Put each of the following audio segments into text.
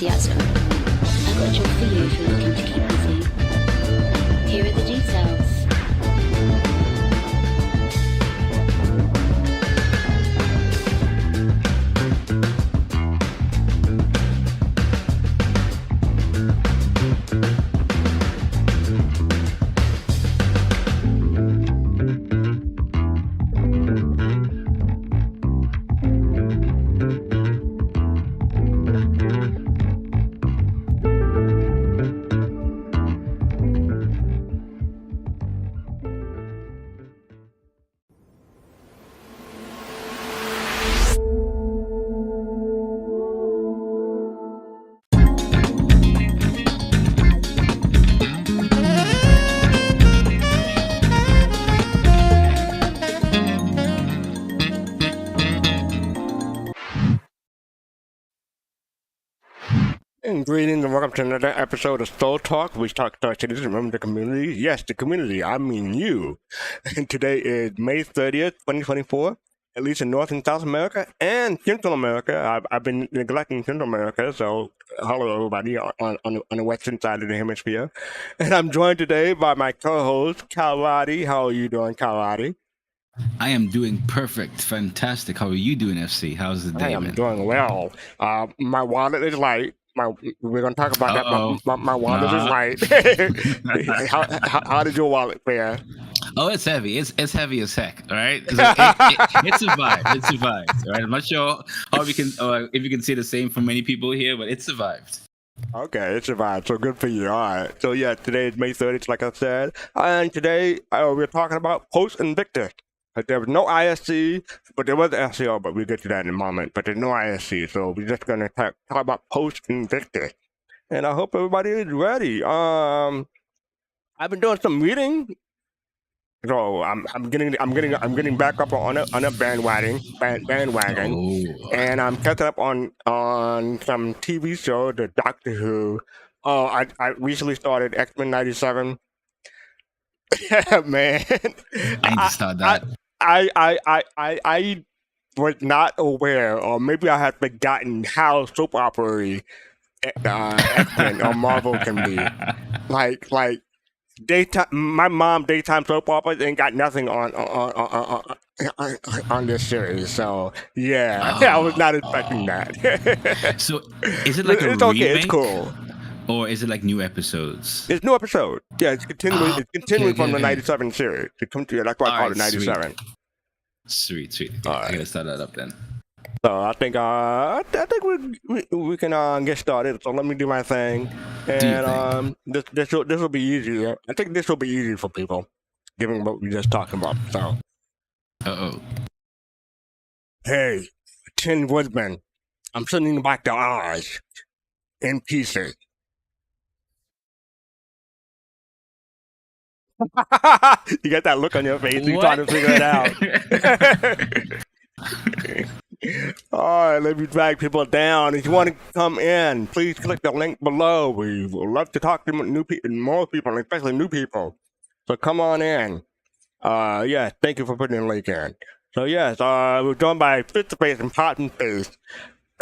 enthusiasm. I've got a job for you if you're looking to keep busy. Here are the details. And greetings and welcome to another episode of Soul Talk. We talk to our citizens, remember the community. Yes, the community, I mean you. And today is May 30th, 2024, at least in North and South America and Central America. I've been neglecting Central America, so hello everybody on the western side of the hemisphere. And I'm joined today by my co-host, Kalrati. How are you doing, Kalrati? I am doing perfect, fantastic. How are you doing, FC? How's the day, I am man? doing well. My wallet is light. We're going to talk about that. My wallet is light. How did your wallet fare? Oh, it's heavy. It's heavy as heck. All right, it survived. It survived. All right. I'm not sure how we can, if you can say the same for many people here, but it survived. Okay, it survived. So good for you. All right. So yeah, today is May 30th, like I said, and today we're talking about Post-Invictus. There was no ISC, but there was SCO, but we'll get to that in a moment. But there's no ISC, so we're just going to talk about Post-Invictus. And I hope everybody is ready. I've been doing some reading, so I'm getting back up on a bandwagon, and I'm catching up on some TV show, the Doctor Who. I recently started X-Men '97. Man, I need to start that. I was not aware, or maybe I had forgotten how soap opera X-Men or Marvel can be. Like daytime. My mom daytime soap operas ain't got nothing on this series. So yeah, I was not expecting that. So is it like it's a okay. remake? It's cool. Or is it like new episodes? It's new episode. Yeah, it's continuing. It's continuing from the okay. '97 series. That's why I call it '97. Sweet. All I right. gotta start that up then. So I think we can get started. So let me do my thing, and this will be easier. I think this will be easy for people, given what we just talked about. So, hey, Tin Woodman, I'm sending back the Oz in pieces. You got that look on your face. You're trying to figure it out. All right, let me drag people down. If you want to come in, please click the link below. We would love to talk to more people, especially new people. So come on in. Yeah, thank you for putting the link in. So yes, we're joined by Face and Cotton Face.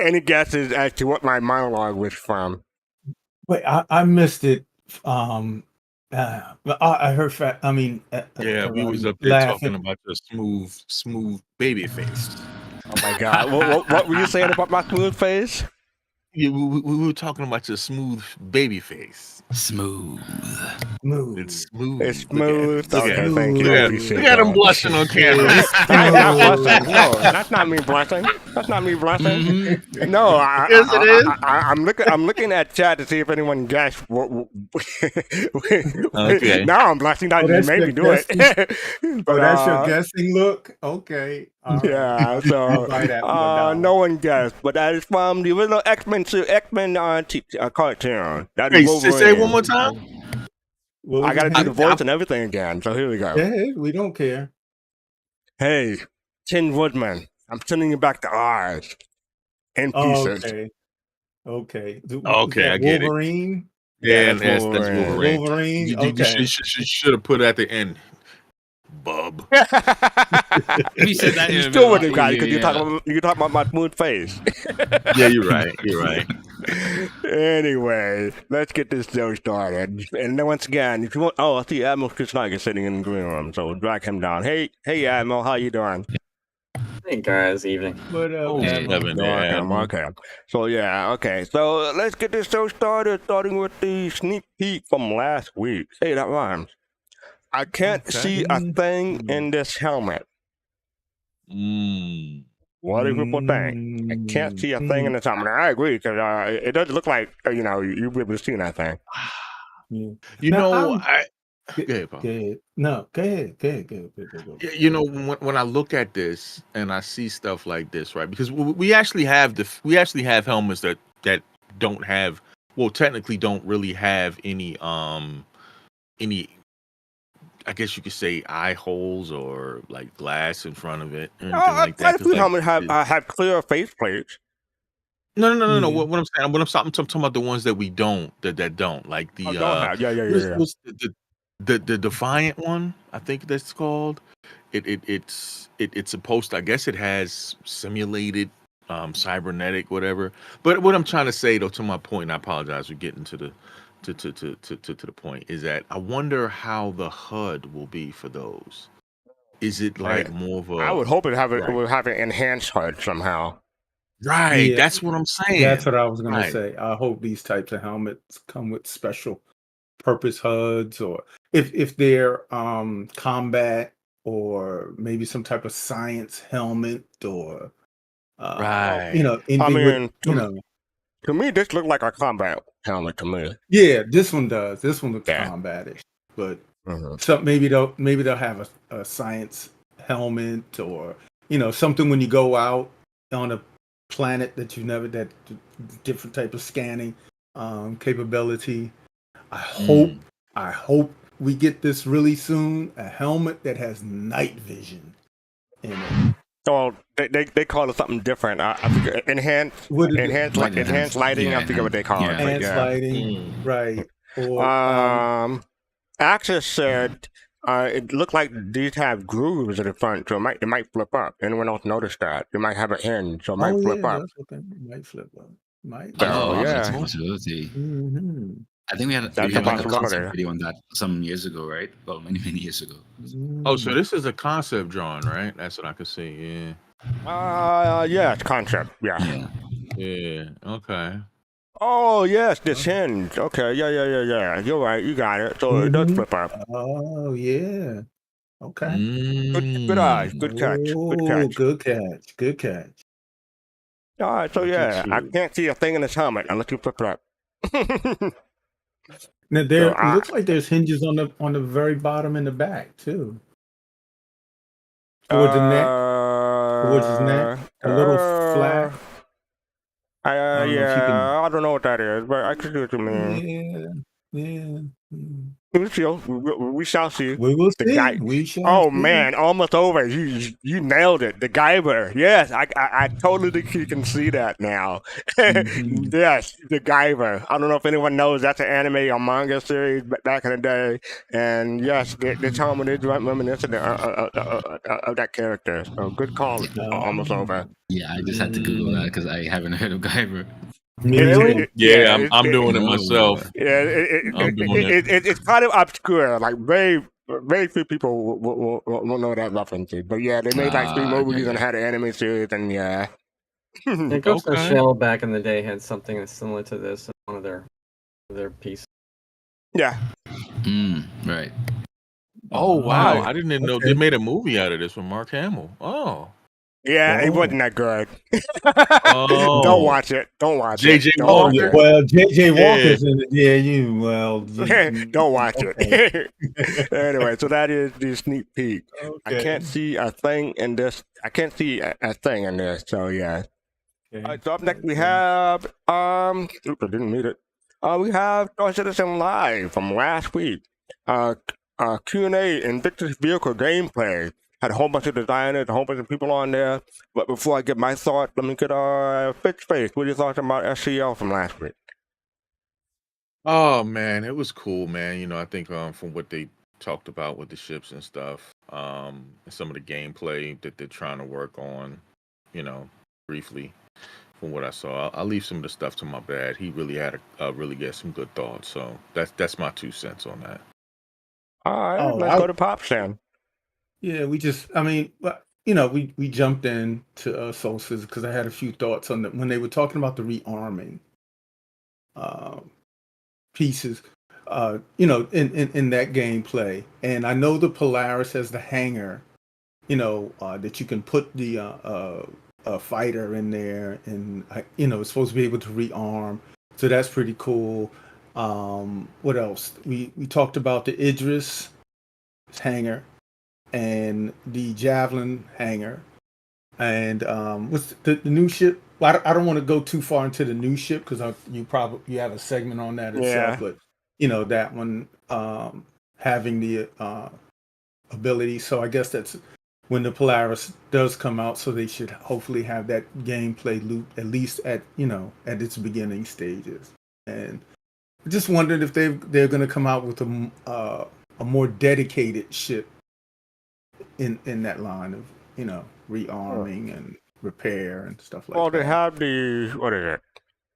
Any guesses as to what my monologue was from? Wait, I missed it. But I heard. Yeah, we was up there laughing. talking about your smooth baby face. Oh my God! What were you saying about my smooth face? Yeah, we were talking about your smooth baby face. Smooth. It's smooth. It's smooth. Look Okay, at thank you. Look at him blushing on camera. I'm not blushing. No, that's not me blushing. That's not me blushing. Mm-hmm. No, Yes, it is. I'm looking at chat to see if anyone guessed. Okay. Now I'm blushing. Now you that's made your me do it. Oh, that's your guessing look. Okay. Yeah, so no one guessed, but that is from the original X-Men cartoon. That is Hey, Wolverine. say it one more time. I gotta do the voice and everything again, so here we go. Yeah, we don't care. Hey, Tin Woodman, I'm sending you back to Oz in pieces. Okay. Okay, I get it. Wolverine? Yeah, that's that's Wolverine. Wolverine. Wolverine. Okay. You should have put at the end, bub. You said that. You still wouldn't got it because you talk about my smooth face. Yeah, you're right. You're right. Anyway, let's get this show started. And then once again, if you want, I see Admiral Kisnag is sitting in the green room, so we'll drag him down. Hey, Admiral, how you doing? Hey guys, evening. What up, Oh, Hey. Kevin, Okay. So yeah, okay. So let's get this show started, starting with the sneak peek from last week. Hey, that rhymes. I can't see a thing in this helmet. What do people think? I can't see a thing in this helmet. I agree, because it doesn't look like, you'll be able to see that thing. You Now, know, Go go ahead, Paul. ahead. No, go ahead. Go. Yeah, you know, when I look at this and I see stuff like this, right? Because we actually have helmets that don't have, well, technically don't really have any I guess you could say eye holes or like glass in front of it, or anything like that. Quite a 'cause, few like, helmets have clear face plates. No. Yeah. What I'm talking about the ones that we don't, that don't, like the Don't have. Yeah. what's the Defiant one, I think that's called. It's supposed to, I guess it has simulated cybernetic whatever. But what I'm trying to say though, to my point, and I apologize for getting to the to the point, is that I wonder how the HUD will be for those. Is it like more of a? I would hope it Right. would have an enhanced HUD somehow. Right, Yeah. that's what I'm saying. That's what I was gonna Right. say. I hope these types of helmets come with special purpose HUDs, or if they're combat, or maybe some type of science helmet, or Right. anything with to me, this looked like a combat helmet to me. Yeah, this one does. This one looks Yeah. combatish, but Mhm. so maybe they'll have a science helmet, or something when you go out on a planet that different type of scanning capability. I hope we get this really soon. A helmet that has night vision in it. So they call it something different. I forget, enhanced lighting. I forget what they call it. but Enhanced yeah. lighting, right? Or Axis said it looked like these have grooves at the front, so it might flip up. Anyone else notice that? It might have a hinge, so it might flip up. that's okay. Might flip up. Might. So, Oh, yeah. that's a possibility. Mm-hmm. I think we had That's like a possibility. concept video on that some years ago, right? Well, many years ago. Oh, so this is a concept drawing, right? That's what I could see. Yeah, it's concept. Yeah. Yeah. Okay. Oh yes, this hinge. Okay, yeah. You're right. You got it. So it does flip up. Oh yeah. Okay. Good eyes. Good catch. Good catch. All right. So yeah, I can't see a thing in this helmet unless you flip it up. Now it looks like there's hinges on the very bottom and the back too. Towards the neck. Towards his neck. A little flat. I don't know what that is, but I can see what you mean. Yeah. We shall see. We will see. We shall see. Man, almost over. You nailed it. The Guyver. Yes, I totally think you can see that now. Yes, the Guyver. I don't know if anyone knows that's an anime or manga series back in the day. And yes, the helmet is reminiscent of that character. So good call. Almost over. Yeah, I just had to Google that because I haven't heard of Guyver. Really? I'm doing it myself. Yeah, it's kind of obscure. Like very few people will know that reference. But yeah, they made like 3 movies and had an anime series, and yeah. Ghost in the Shell back in the day had something that's similar to this in one of their pieces. Yeah. Right. Oh wow! I didn't even know they made a movie out of this with Mark Hamill. Oh. Yeah, it wasn't that good. Don't watch it. Don't watch it. JJ Walker. Well, JJ Walker's in it. Yeah, don't watch it. Anyway, so that is the sneak peek. Okay. I can't see a thing in this. So yeah. Okay. All right, so up next we have oops, I didn't need it. We have Star Citizen Live from last week. Q&A Invictus vehicle gameplay. Had a whole bunch of designers, a whole bunch of people on there. But before I get my thoughts, let me get Fitch Face. What are your thoughts about SCL from last week? Oh man, it was cool, man. I think from what they talked about with the ships and stuff, some of the gameplay that they're trying to work on, briefly, from what I saw. I'll leave some of the stuff to my dad. He really had really get some good thoughts. So that's my 2 cents on that. All right, Oh, let's go to Pops then. Yeah, we jumped in to Solstice because I had a few thoughts on when they were talking about the rearming pieces, in that gameplay. And I know the Polaris has the hangar, that you can put the fighter in there, and it's supposed to be able to rearm. So that's pretty cool. What else? We talked about the Idris hangar and the Javelin hangar, and what's the new ship? Well, I don't want to go too far into the new ship because you have a segment on that itself, Yeah. but that one having the ability. So I guess that's when the Polaris does come out. So they should hopefully have that gameplay loop at least at its beginning stages. And I just wondered if they're going to come out with a more dedicated ship in that line of rearming and repair and stuff like that. Well, they have what is it?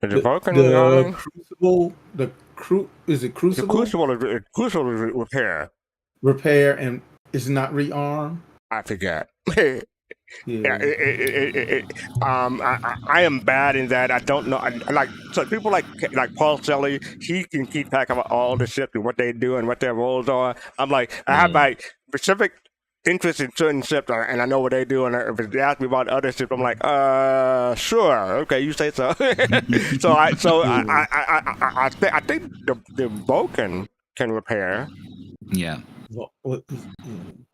Is it The Vulcan? Crucible, is it Crucible? The Crucible is repair. Repair, and is not rearm? I forget. Yeah. I am bad in that. I don't know. So people like Paul Selly, he can keep track of all the ships and what they do and what their roles are. I'm like, I have like specific interest in certain ships, and I know what they do. And if they ask me about other ships, I'm like, sure, okay, you say so. I think the Vulcan can repair. Yeah.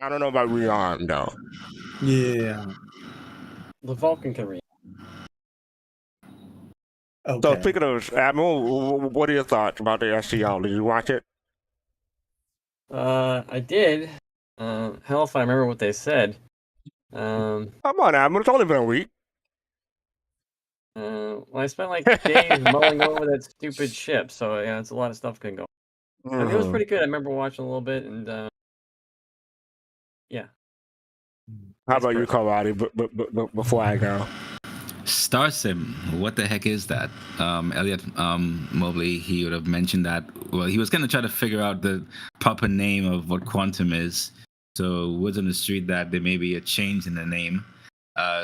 I don't know about rearm though. Yeah. The Vulcan can read. So Okay. speaking of Admiral, what are your thoughts about the SCL? Did you watch it? I did. Hell, if I remember what they said. Come on, Admiral. It's only been a week. Well, I spent like days mulling over that stupid ship, so yeah, it's a lot of stuff can go. I mean, it was pretty good. I remember watching a little bit, and yeah. How about you, Kalrati? Before I go, Star Sim, what the heck is that? Elliot Mobley, he would have mentioned that. Well, he was going to try to figure out the proper name of what Quantum is. So words on the street that there may be a change in the name.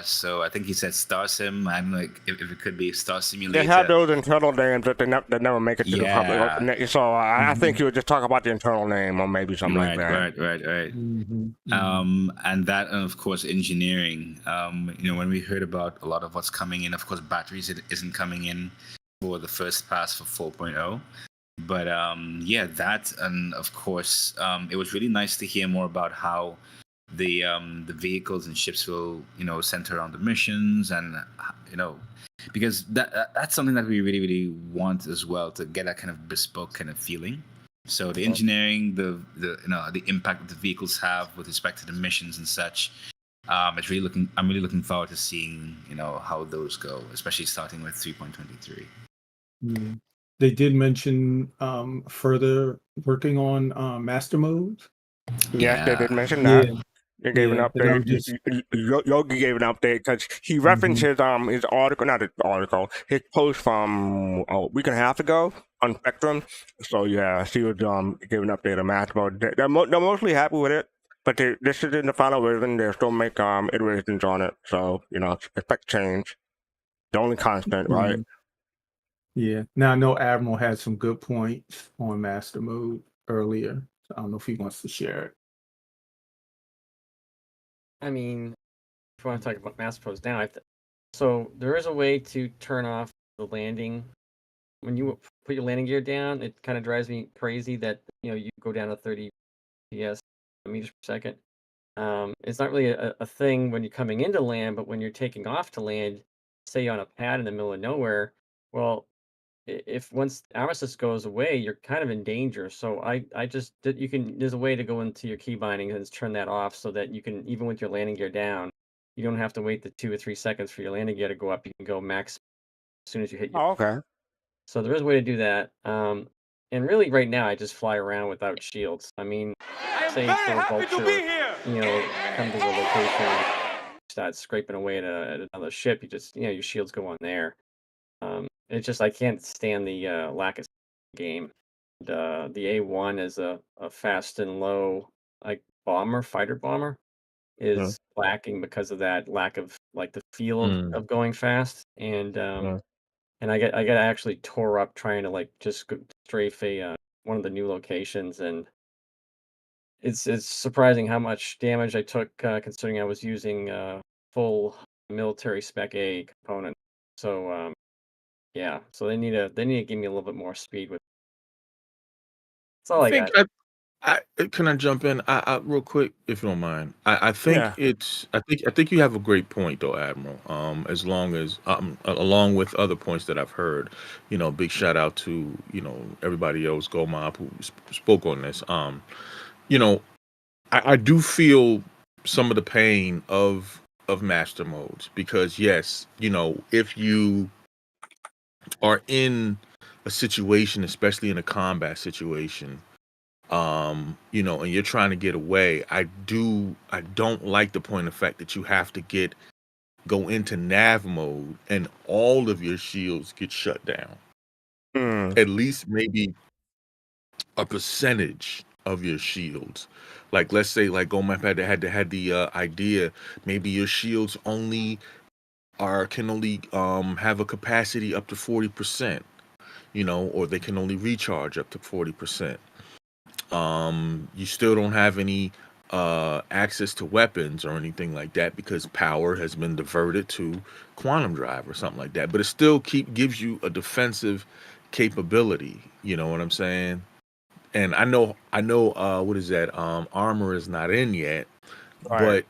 So I think he said Star Sim. I don't know if it could be Star Simulator. they have those internal names that they never make it to the public. So I think you would just talk about the internal name or maybe something like that. Right. Mm-hmm. And that, of course, engineering. When we heard about a lot of what's coming in, of course, batteries isn't coming in for the first pass for 4.0. But that, and of course, it was really nice to hear more about how the vehicles and ships will center around the missions, and because that's something that we really, really want as well, to get that kind of bespoke kind of feeling. So the engineering, the impact that the vehicles have with respect to the missions and such, I'm really looking forward to seeing how those go, especially starting with 3.23. Yeah. They did mention further working on master modes. Yes, they did mention that. Yeah. They gave an update. Yogi gave an update because he referenced his article, not his article, his post from a week and a half ago on Spectrum. So yeah, he was gave an update on Master Mode. They're mostly happy with it, but this is in the final version. They still make iterations on it. So expect change. The only constant, right? Yeah. Now I know Admiral had some good points on Master Mode earlier. So I don't know if he wants to share it. I mean, if you want to talk about master modes now, so there is a way to turn off the landing. When you put your landing gear down, it kind of drives me crazy that you go down to 30 meters per second. It's not really a thing when you're coming into land, but when you're taking off to land, say you're on a pad in the middle of nowhere, well, if once Armistice goes away, you're kind of in danger. So there's a way to go into your key binding and turn that off so that you can, even with your landing gear down, you don't have to wait the 2 or 3 seconds for your landing gear to go up. You can go max as soon as you hit your. Oh, okay. So there is a way to do that. And really, right now, I just fly around without shields. I mean, say for a vulture, come to the location, start scraping away at another ship, you just your shields go on there. It's just I can't stand the lack of game. The A1 is a fast and low like fighter bomber is lacking because of that lack of like the feel of going fast and I got actually tore up trying to like just strafe a one of the new locations and it's surprising how much damage I took considering I was using full military spec A component. So yeah, so they need to give me a little bit more speed with. That's all I think got. can I jump in? I real quick, if you don't mind. I think Yeah. I think you have a great point though, Admiral. As long as along with other points that I've heard, big shout out to everybody else, Go Mob, who spoke on this. You know, I do feel some of the pain of master modes because yes, if you are in a situation, especially in a combat situation, and you're trying to get away, I don't like the point of fact that you have to go into nav mode and all of your shields get shut down. At least maybe a percentage of your shields. Like let's say like Gomap had the idea maybe your shields can only have a capacity up to 40%, or they can only recharge up to 40%. You still don't have any access to weapons or anything like that because power has been diverted to quantum drive or something like that. But it still gives you a defensive capability. You know what I'm saying? And I know. What is that? Armor is not in yet, Right.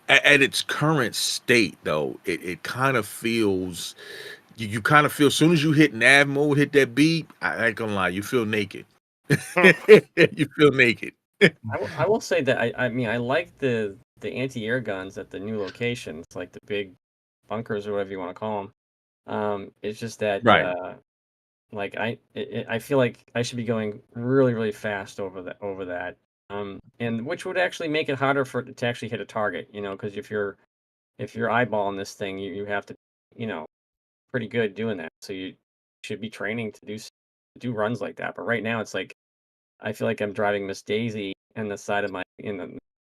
but at its current state, though, it kind of feels. You kind of feel as soon as you hit nav mode, hit that beat. I ain't gonna lie, you feel naked. You feel naked. I will say that I mean I like the anti-air guns at the new locations, like the big bunkers or whatever you want to call them. It's just that Right. like I feel like I should be going really really fast over that. And which would actually make it harder for it to actually hit a target, because if you're eyeballing this thing, you have to, pretty good doing that. So you should be training to do runs like that. But right now it's like I feel like I'm driving Miss Daisy in the side of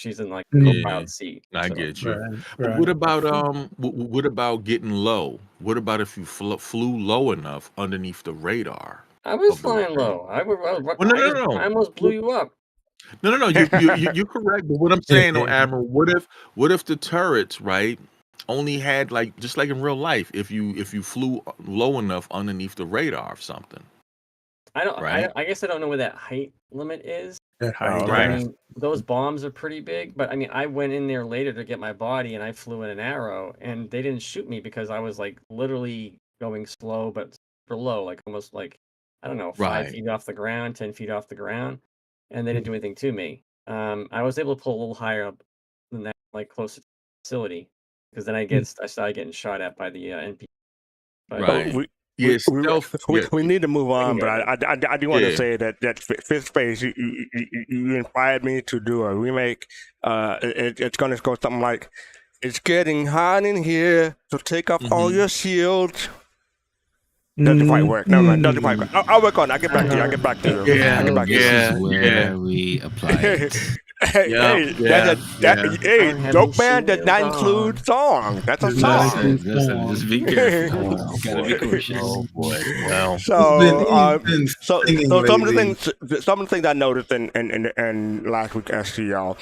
she's in like the Mm. co-pilot seat. I So get you. Right, But right. what about what about getting low? What about if you flew low enough underneath the radar I was of the flying weapon? low. Well, no, no, no, I no. almost blew you up. No. You're correct. But what I'm saying, though, Admiral, what if the turrets, right, only had like just like in real life, if you flew low enough underneath the radar or something, right? I guess I don't know where that height limit is. That Oh, height. But I okay. mean, those bombs are pretty big. But I mean, I went in there later to get my body, and I flew in an arrow, and they didn't shoot me because I was like literally going slow, but super low, like almost like I don't know, five Right. feet off the ground, 10 feet off the ground, and they didn't do anything to me. I was able to pull a little higher up than that, like closer to the facility, because then I started getting shot at by the NP. But So Right. we Yeah, we, stealth. Yeah, we need to move I can on, but get it. I do want to yeah. say that Fifth Space, you inspired me to do a remake. It's going to go something like, "It's getting hot in here, so take off all your shields." Doesn't quite work. Never mind. Doesn't quite work. I'll work on it. I'll get back to you. I'll get back to you. Yeah, I'll get back to This you. is where we apply it. Hey, Dope Man does not include songs. That's a Does not song. include Listen, just be careful. Gotta be cautious. Oh boy. Well, So, He's been so singing some of the lately. things I noticed in last week's SCL,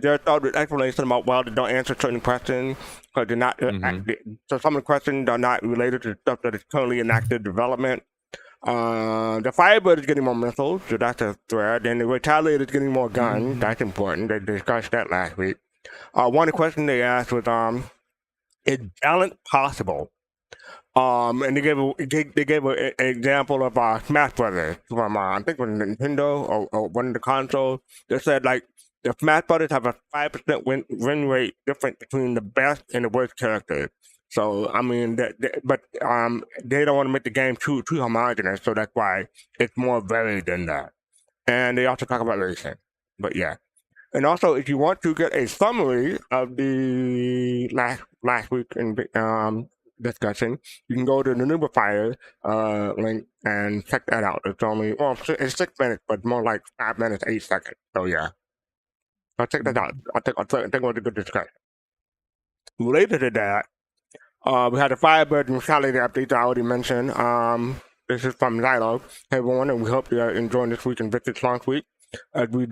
there's the explanation about they don't answer certain questions because they're not. So some of the questions are not related to stuff that is currently in active development. The Firebird is getting more missiles, so that's a threat. And the Retaliator is getting more guns. That's important. They discussed that last week. One of the questions they asked was, is balance possible? And they gave an example of Smash Brothers from I think it was Nintendo or one of the consoles. They said like the Smash Brothers have a 5% win rate difference between the best and the worst characters. So I mean, but they don't want to make the game too homogenous, so that's why it's more varied than that. And they also talk about racing. But yeah. And also, if you want to get a summary of the last week in discussion, you can go to the Nubifier link and check that out. It's only it's 6 minutes, but more like 5 minutes, 8 seconds. So yeah, so check that out. I think it was a good discussion. Related to that, we had the Firebird and Retaliator updates I already mentioned. This is from Zylo. Hey everyone, and we hope you're enjoying this week in Victor's launch week. As we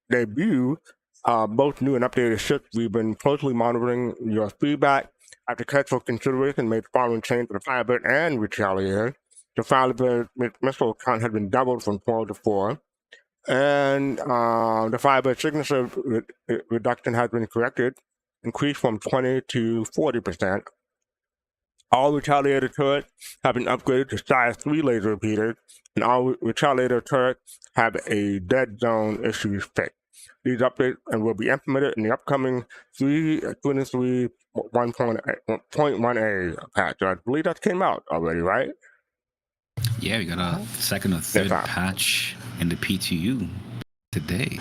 debut both new and updated ships, we've been closely monitoring your feedback. After careful consideration, made the following change to the Firebird and Retaliator. The Firebird missile count has been doubled from 12 to 4. And the Firebird signature reduction has been corrected, increased from 20 to 40%. All Retaliator turrets have been upgraded to size 3 laser repeaters, and all Retaliator turrets have a dead zone issues fixed. These updates will be implemented in the upcoming 3.1.1a patch. I believe that came out already, right? Yeah, we got a second or third patch in the P2U today.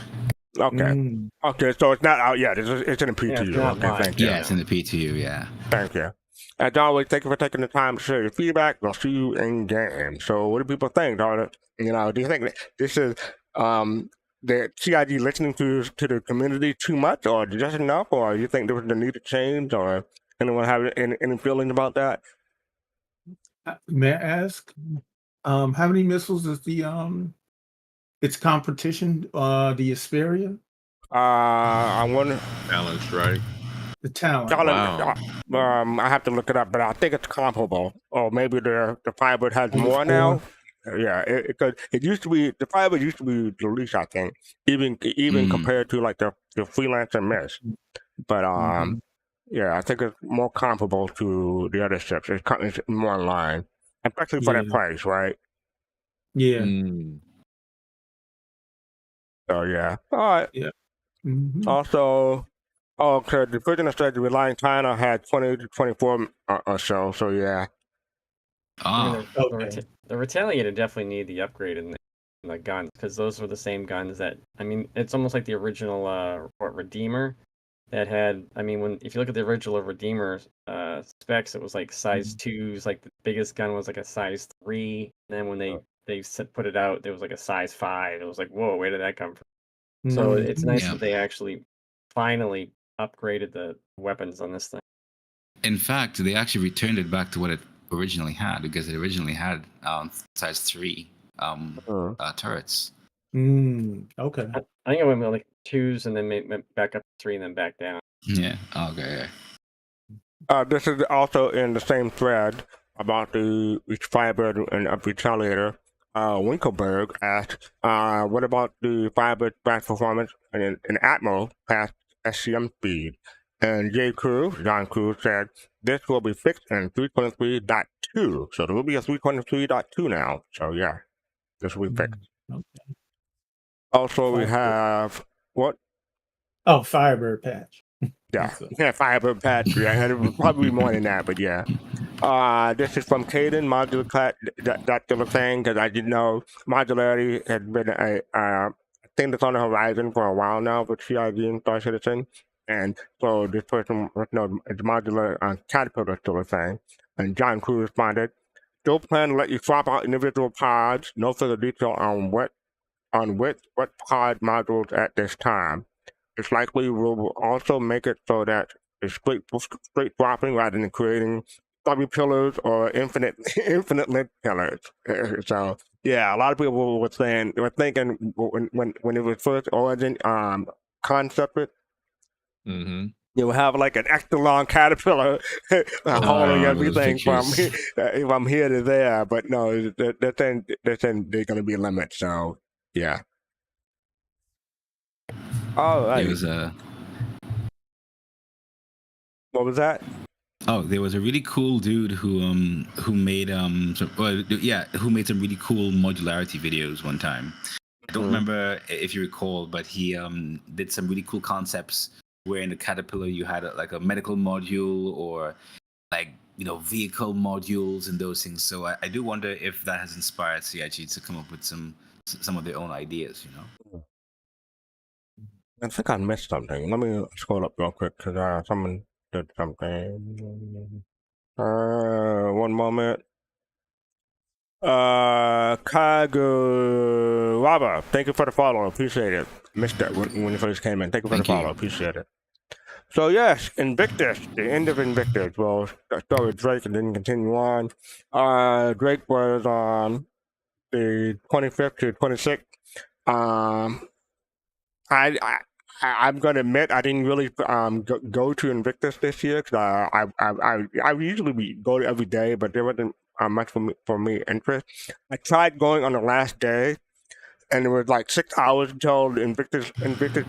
Okay. Okay, so it's not out yet. It's in the P2U. Okay, thank you. Yeah, it's in the P2U, yeah. Thank you. As always, thank you for taking the time to share your feedback. We'll see you in game. So what do people think? Do you think that this is the CIG listening to the community too much, or just enough, or you think there was a need to change, or anyone have any feelings about that? May I ask, how many missiles is the its competition, the Asperia? I wonder. Balanced, right? The talent. Wow. I have to look it up, but I think it's comparable. Or maybe the Firebird has Almost more now. Yeah, because it used to be the Firebird used to be the least, I think, even compared to like the Freelancer Miss. But yeah, I think it's more comparable to the other ships. It's more in line, especially for that price, right? Yeah. So yeah, all right. Yeah. Also, okay, the Virgin said the Relying China had 20 to 24 or so. So yeah. I mean, the Retaliator definitely need the upgrade in the guns, because those were the same guns that, I mean, it's almost like the original Redeemer that had, I mean, if you look at the original Redeemer specs, it was like size 2s, like the biggest gun was like a size 3, and then when they put it out, there was like a size 5. It was like, whoa, where did that come from? So it's nice that they actually finally upgraded the weapons on this thing. In fact, they actually returned it back to what it originally had, because it originally had size 3 turrets. Okay. I think it went like 2s and then went back up to 3 and then back down. Yeah. Okay. This is also in the same thread about the Firebird and Retaliator. Winkleberg asked, what about the Firebird fast performance in Atmo past SCM speed? And John Cruz said, this will be fixed in 3.3.2. So there will be a 3.3.2 now. So yeah, this will be fixed. Okay. Also, we have what? Oh, Firebird patch. Yeah, Firebird patch. Yeah, it would probably be more than that, but yeah. This is from Caden, modular thing, because I didn't know modularity has been a thing that's on the horizon for a while now with CIG and Star Citizen. And so this person wants to know it's modular Caterpillar still a thing. And John Cruz responded, still plan to let you swap out individual pods, no further detail on what pod modules at this time. It's likely we'll also make it so that it's straight swapping rather than creating stubby pillars or infinite length pillars. So yeah, a lot of people were thinking when it was first origin concepted, you will have like an extra long caterpillar hauling everything from here to there. But no, they're saying there's going to be a limit. So yeah. All right. What was that? Oh, there was a really cool dude who made some really cool modularity videos one time. I don't remember if you recall, but he did some really cool concepts where in the Caterpillar you had like a medical module or like vehicle modules and those things. So I do wonder if that has inspired CIG to come up with some of their own ideas. I think I missed something. Let me scroll up real quick because someone did something. One moment. Kaguraba, thank you for the follow. Appreciate it. Missed that when you first came in. Thank you for the Thank you. follow. Appreciate it. So yes, Invictus, the end of Invictus. Well, start with Drake and then continue on. Drake was on the 25th to 26th. I'm gonna admit I didn't really go to Invictus this year because I usually go to every day, but there wasn't much for me interest. I tried going on the last day, and it was like 6 hours until the Invictus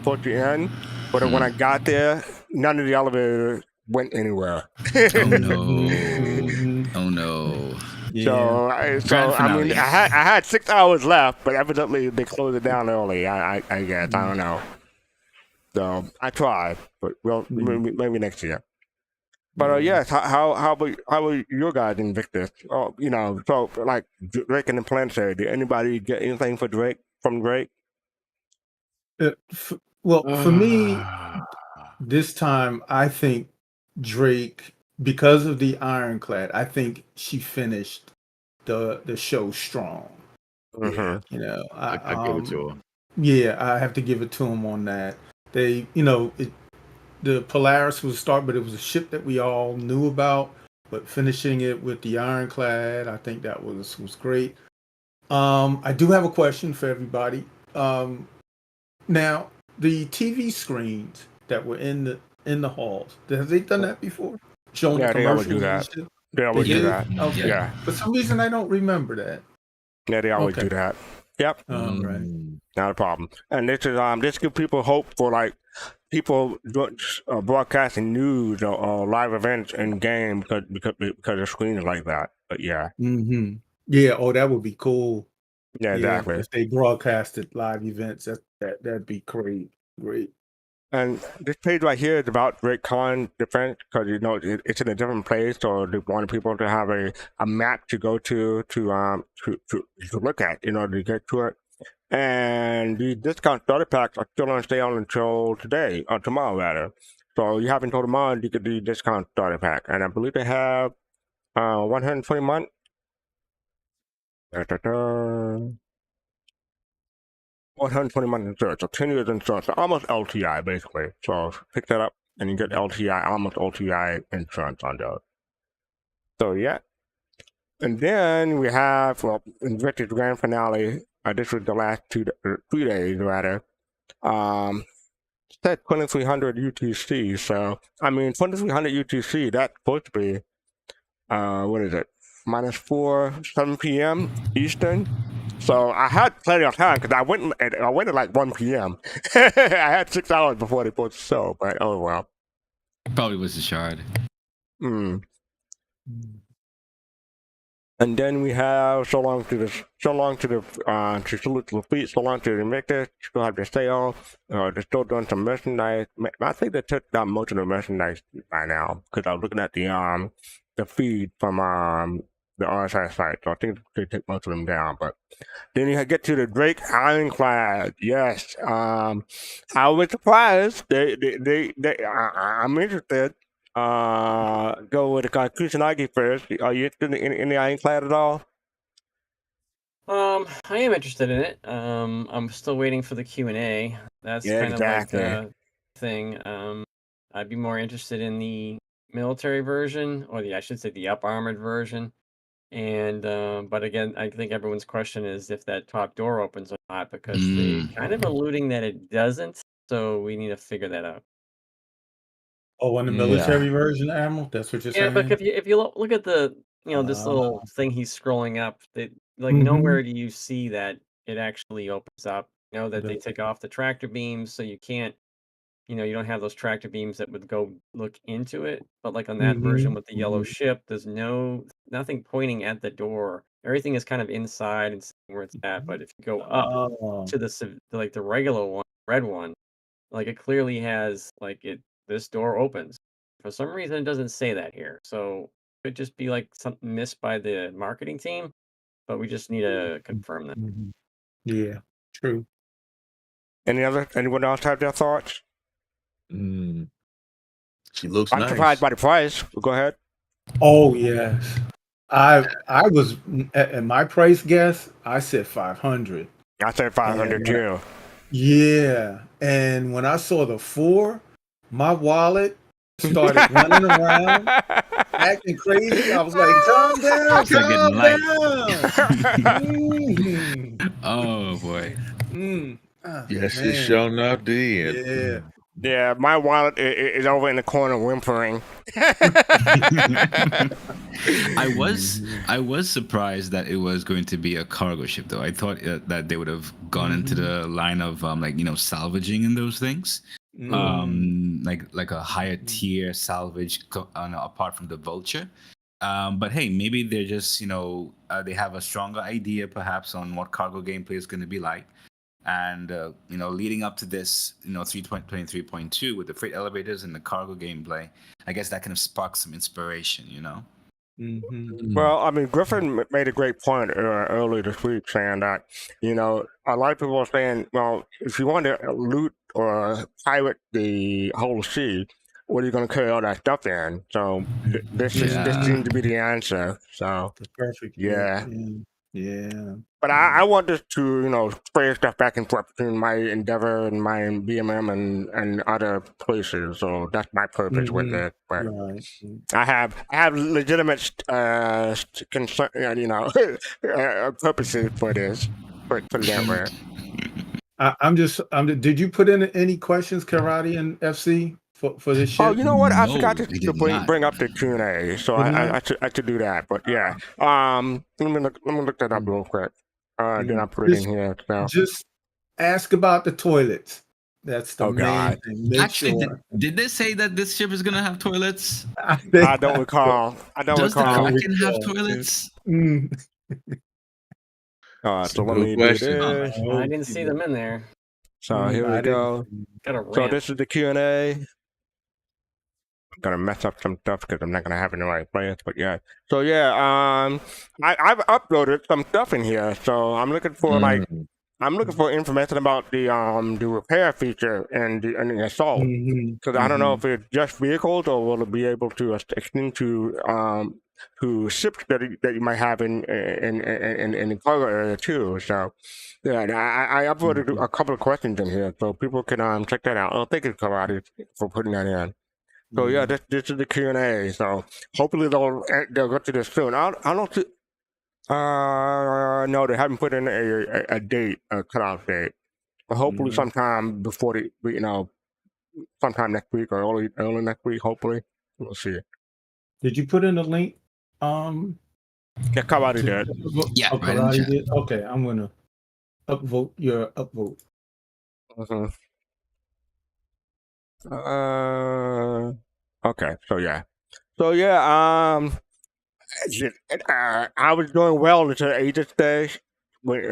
put the end. But when I got there, none of the elevators went anywhere. Oh no. Mhm. Oh no. So, Grand I mean, finale. I had 6 hours left, but evidently they closed it down early. I guess I don't know. So I tried, but well, maybe next year. But yes, how about your guys Invictus? Oh, so like Drake and the Planetary. Did anybody get anything for Drake from Drake? Well, for me, this time I think Drake, because of the Ironclad, I think she finished the show strong. Mm-hmm. You know, I give it to her. yeah, I have to give it to him on that. They, the Polaris was a start, but it was a ship that we all knew about. But finishing it with the Ironclad, I think that was great. I do have a question for everybody. Now, the TV screens that were in the halls, have they done that before? Showing the Yeah, they always do commercials and that. shit? They always They do did? that. Okay. Yeah. For some reason, I don't remember that. Yeah, they always Okay. do that. Yep. All right. Not a problem. And this give people hope for like people broadcasting news or live events in game because the screen is like that. But yeah, Mm-hmm. Yeah. Oh, that would be cool. yeah, Yeah, exactly. if they broadcasted live events, that'd be great. Great. And this page right here is about Drake Con Defense because it's in a different place, so they wanted people to have a map to go to look at in order to get to it. And the discount starter packs are still on sale until today, or tomorrow rather. So you have until tomorrow to get the discount starter pack, and I believe they have 120 months. 120 months insurance, so 10 years insurance, so almost LTI basically. So pick that up and you get LTI, almost LTI insurance on those. So yeah. And then we have, Invictus Grand Finale. This was the last 3 days rather. Said 2300 UTC. So I mean 2300 UTC. That's supposed to be what is it? -7 p.m. Eastern. So I had plenty of time because I went at like 1 p.m. I had 6 hours before they put the show, but oh well. Probably was a shard. And then we have so long to the fleet, so long to the Invictus. Still have the sale. They're still doing some merchandise. I think they took down most of the merchandise by now because I was looking at the feed from the RSI site. So I think they took most of them down. But then you get to the Drake Ironclad. Yes. I was surprised. I'm interested. Go with the Kusanagi first. Are you interested in the Ironclad at all? I am interested in it. I'm still waiting for the Q&A. That's Yeah, kind exactly. of like the thing. I'd be more interested in the military version, or I should say the up armored version. And but again, I think everyone's question is if that top door opens or not, because they kind of alluding that it doesn't. So we need to figure that out. Oh, on the military version, Admiral? That's what you're Yeah, but saying? if you look at the this little thing he's scrolling up, that like Mhm. nowhere do you see that it actually opens up. That they The- take off the tractor beams, so you can't, you don't have those tractor beams that would go look into it. But like on that version with the yellow ship, there's nothing pointing at the door. Everything is kind of inside and seeing where it's at. But if you go up Oh. to like the regular one, red one, like it clearly has this door opens. For some reason it doesn't say that here. So it could just be like something missed by the marketing team, but we just need to confirm that. Mhm. Yeah, true. Anyone else have their thoughts? Mm. She looks I'm nice. surprised by the price. Go ahead. Oh yes, I was at my price guess. I said 500. I said 500 And too. yeah, and when I saw the 4, my wallet started running around, acting crazy. I was like, "Calm down, Start getting calm light. down." Mhm. Oh boy. Yes, it Man, sure enough did. yeah. Yeah, my wallet is over in the corner whimpering. I was surprised that it was going to be a cargo ship, though. I thought that they would have gone into the line of salvaging and those things, like a higher tier salvage apart from the Vulture. But hey, maybe they're just they have a stronger idea perhaps on what cargo gameplay is going to be like. And leading up to this 3.23.2 with the freight elevators and the cargo gameplay, I guess that kind of sparked some inspiration. Well, I mean, Griffin made a great point earlier this week saying that, a lot of people are saying, well, if you want to loot or pirate the whole sea, what are you going to carry all that stuff in? So this seems to be the answer. So, The perfect. yeah. Yeah. But I want this to, spread stuff back and forth between my Endeavor and my BMM and other places. So that's my purpose with it. But Right. I have legitimate concern, purposes for this. Put it that way. Did you put in any questions, Kalrati and FC, for this ship? Oh, you know what? I No, forgot we to did not. bring up the Q&A, so I should do that. But yeah, let me look that up real quick. Then I put it in here. So. Just ask about the toilets. That's the main God. thing. Make Actually, sure. did they say that this ship is gonna have toilets? I don't recall. Does the recall. Kraken have recall. toilets? So let Good me question. do this. I didn't see them in there. So here we go. Got a So ramp. this is the Q&A. I'm gonna mess up some stuff because I'm not gonna have it in the right place. But yeah. So yeah, I've uploaded some stuff in here. So I'm looking for information about the repair feature and the assault. Because I don't know if it's just vehicles or will it be able to extend to ships that you might have in the cargo area too. So yeah, I uploaded a couple of questions in here so people can check that out. Oh, thank you, Kalrati, for putting that in. So yeah, this is the Q&A. So hopefully they'll get to this soon. I don't see. No, they haven't put in a date, a cutoff date. But hopefully sometime before sometime next week or early next week. Hopefully, we'll see. Did you put in a link? Yeah, Kalrati did. Yeah, Oh, right in the Kalrati chat. did? Okay, I'm gonna upvote your upvote. Okay. So yeah. I was doing well until the Aegis stage. When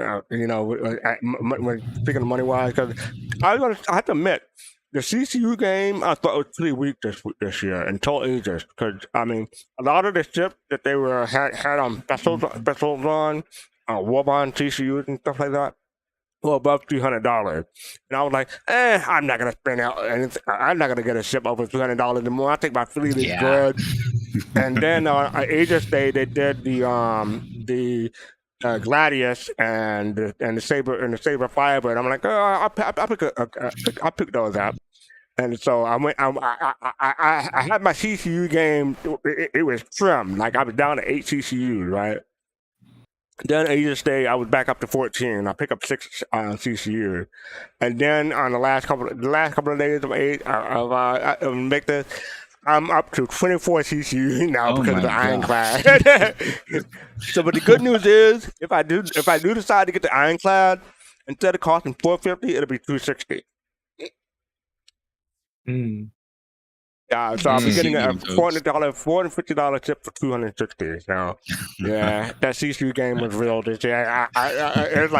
speaking of money wise, because I have to admit, the CCU game I thought was pretty weak this year until Aegis. Because I mean, a lot of the ships that they had on specials on, Warbond CCUs and stuff like that, were above $300, and I was like, I'm not gonna spend out anything. I'm not gonna get a ship over $300 anymore. I think my fleet is good. And then Aegis they did the Gladius and the Saber Firebird. I'm like, I'll pick those up. And so I went. I had my CCU game. It was trimmed. Like I was down to 8 CCUs, right? Then Aegis Day, I was back up to 14. I picked up 6 CCUs, and then on the last couple of days of Invictus, I'm up to 24 CCU now because of the Ironclad. So, but the good news is, if I do decide to get the Ironclad, instead of costing $450, it'll be $260. Yeah, so I'll be getting a $450 chip for $260. So, yeah, that CCU game was real this year. It's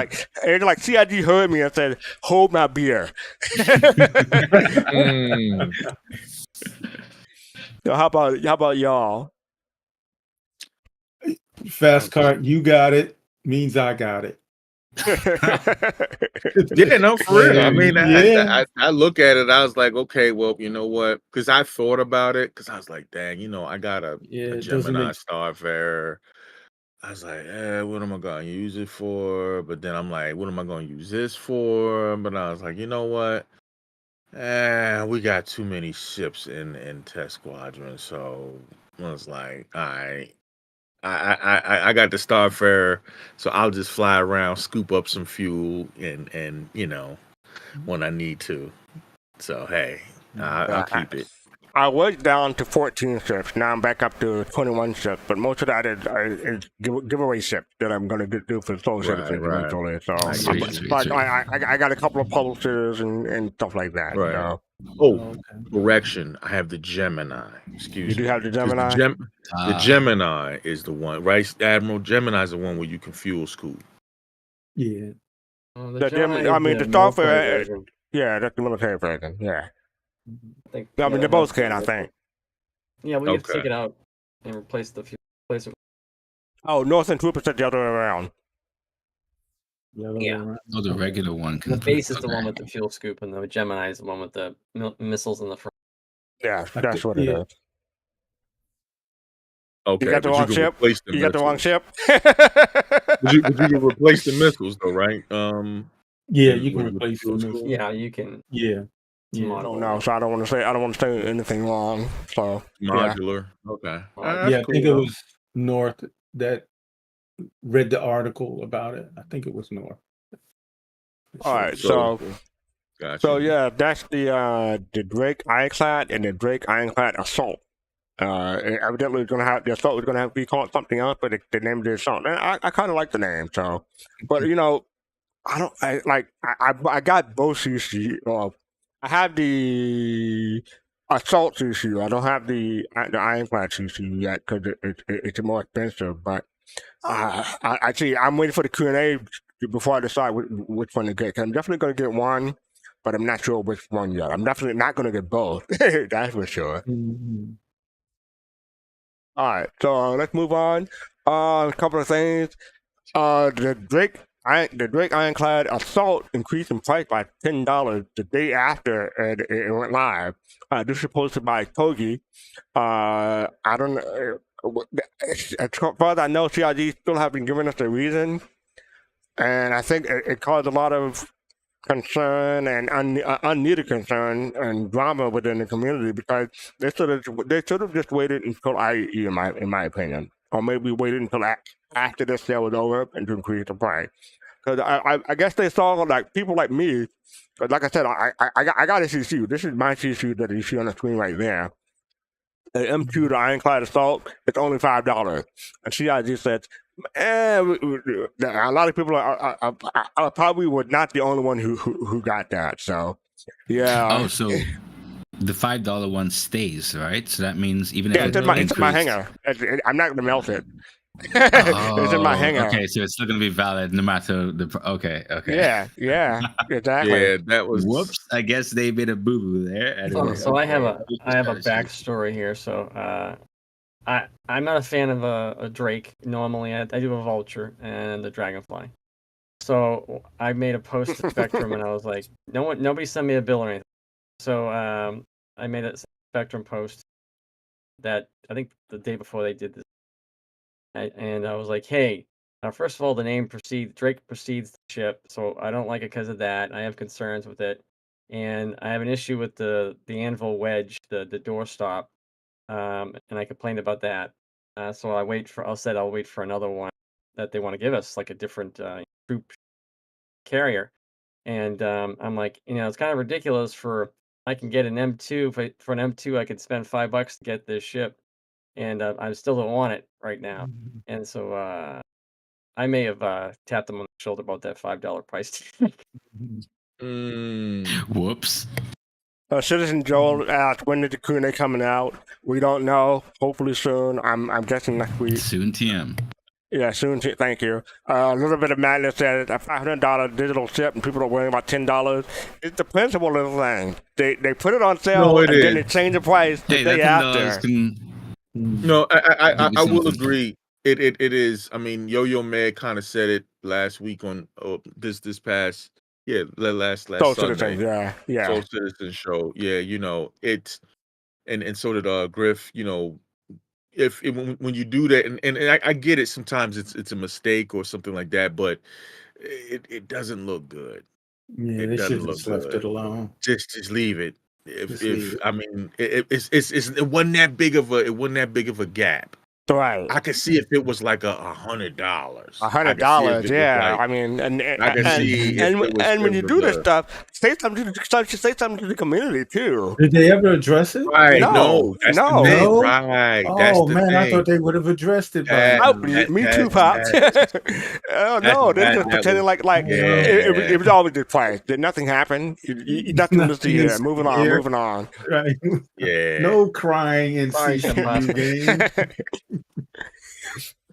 like CIG heard me and said, "Hold my beer." So how about y'all? Fastcart, you got it. Means I got it. Yeah, no, for real. I mean, Yeah. I look at it. I was like, okay, well, you know what? Because I thought about it. Because I was like, dang, I got a It doesn't Gemini make Starfarer. I was like, what am I gonna use it for? But then I'm like, what am I gonna use this for? But I was like, you know what? We got too many ships in Test Squadron, so I was like, all right. I got the Starfarer, so I'll just fly around, scoop up some fuel, and when I need to. So hey, I'll keep it. I was down to 14 ships. Now I'm back up to 21 ships, but most of that is giveaway ships that I'm going to do for soul citizens Right. eventually. So Sweet. I got a couple of publishers and stuff like that. Right. So. Oh, correction. I have the Gemini. Excuse me. You do have the 'Cause Gemini? The Gemini is the one, right? Admiral Gemini is the one where you can fuel scoop. Yeah. The Starfarer. Yeah, that's the military version. Yeah. I mean, they both can, I think. Yeah, we have to Okay. take it out and replace the fuel. Replace it. Oh, North and Trooper said the other way around. Yeah. Oh, the regular one. The base is the one with the fuel scoop, and the Gemini is the one with the missiles in the front. Yeah, that's what it is. Okay, You got the but wrong can ship? replace the You got the wrong missiles. ship? But you can replace the missiles, though, right? Yeah, you can with replace fuel the scoop? missiles. Yeah, you can. Yeah. I Yeah. don't know, so I don't want to say anything wrong. So yeah. Modular. Okay. Yeah, Yeah, I think it was North that read the article about it. I think it was North. All right, so Gotcha. yeah, that's the Drake Ironclad and the Drake Ironclad Assault. Evidently, the assault was gonna have to be called something else, but they named it Assault. And I kind of like the name, so. But I got both CC. I have the Assault CC. I don't have the Ironclad CC yet because it's more expensive. But I see. I'm waiting for the Q&A before I decide which one to get. 'Cause I'm definitely going to get one, but I'm not sure which one yet. I'm definitely not going to get both. That's for sure. Mhm. All right, so let's move on. A couple of things. The Drake Ironclad Assault increased in price by $10 the day after it went live. This is posted by Togi. I don't know. As far as I know, CIG still haven't given us a reason, and I think it caused a lot of concern and unneeded concern and drama within the community because they should have just waited until IE, in my opinion, or maybe waited until after this sale was over and to increase the price. Because I guess they saw like people like me, like I said, I got a CCU. This is my CCU that you see on the screen right there. The M2, the Ironclad Assault, it's only $5. And CIG said, a lot of people are probably were not the only one who got that. So, yeah. Oh, so the $5 one stays, right? So that means even if it's in my hanger. I'm not going to melt it. It's in my hanger. Okay, so it's still gonna be valid no matter the. Okay. Yeah, exactly. Yeah, that was. Whoops! I guess they made a boo boo there. Anyway, So I have a backstory here. So I'm not a fan of a Drake. Normally, I do a Vulture and the Dragonfly. So I made a post to Spectrum and I was like, nobody sent me a bill or anything. So I made a Spectrum post that I think the day before they did this. And I was like, hey, first of all, the name Drake precedes the ship, so I don't like it because of that. I have concerns with it, and I have an issue with the anvil wedge, the doorstop, and I complained about that. So I'll wait for another one that they want to give us, like a different troop carrier. And I'm like, it's kind of ridiculous I can get an M2 for an M2, I could spend $5 to get this ship. And I still don't want it right now. And so I may have tapped them on the shoulder about that $5 price. Whoops. Citizen Joel asked, when is the Q&A coming out? We don't know. Hopefully soon. I'm guessing next week. Soon, TM. Yeah, soon. Thank you. A little bit of madness said a $500 digital chip, and people are worrying about $10. It's the principle of the thing. They put it on sale, then they change the price the day after. No, I will agree. It is. I mean, Yo-Yo Meg kind of said it last week on this past last Soul Sunday. Citizen, yeah. Soul Citizen show. Yeah, it's and so did Griff. If when you do that, and I get it. Sometimes it's a mistake or something like that, but it doesn't look good. Yeah, It they should doesn't have look just left good. it alone. Just leave it. Just leave it. I mean, it wasn't that big of a gap. Right. I could see if it was like $100. $100, yeah. I mean, and when you do this stuff, say something to the community too. Did they ever address it? Right? No, That's no. the thing, No? right? Oh That's the man, thing. I thought they would have addressed it. Me too, pops. Oh no, they're just pretending like it was always just play. Did nothing happen? Nothing to see here. Moving on. Right. Yeah. No crying in Sorry, CPU game.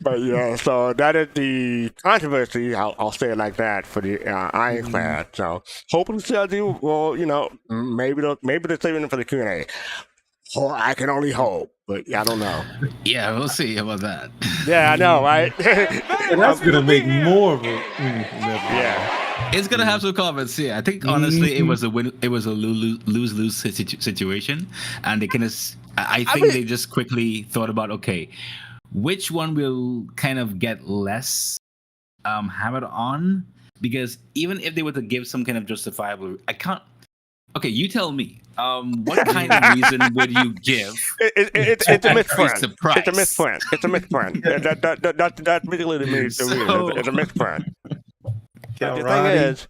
But yeah, so that is the controversy. I'll say it like that for the Ironclad. So hopefully, CLG will, maybe they're saving it for the Q&A. Oh, I can only hope, but I don't know. Yeah, we'll see about that. Yeah, I know, right? And that's gonna make more of a Yeah. It's gonna have some comments. Yeah, I think honestly, it was a win. It was a lose situation, and they kind of. I think they just quickly thought about, okay, which one will kind of get less hammered on? Because even if they were to give some kind of justifiable, I can't. Okay, you tell me. What kind of reason would you give? It's a misprint. Surprise. It's a misprint. It's a misprint. That really means the reason. It's a misprint. The thing Kalrati, is,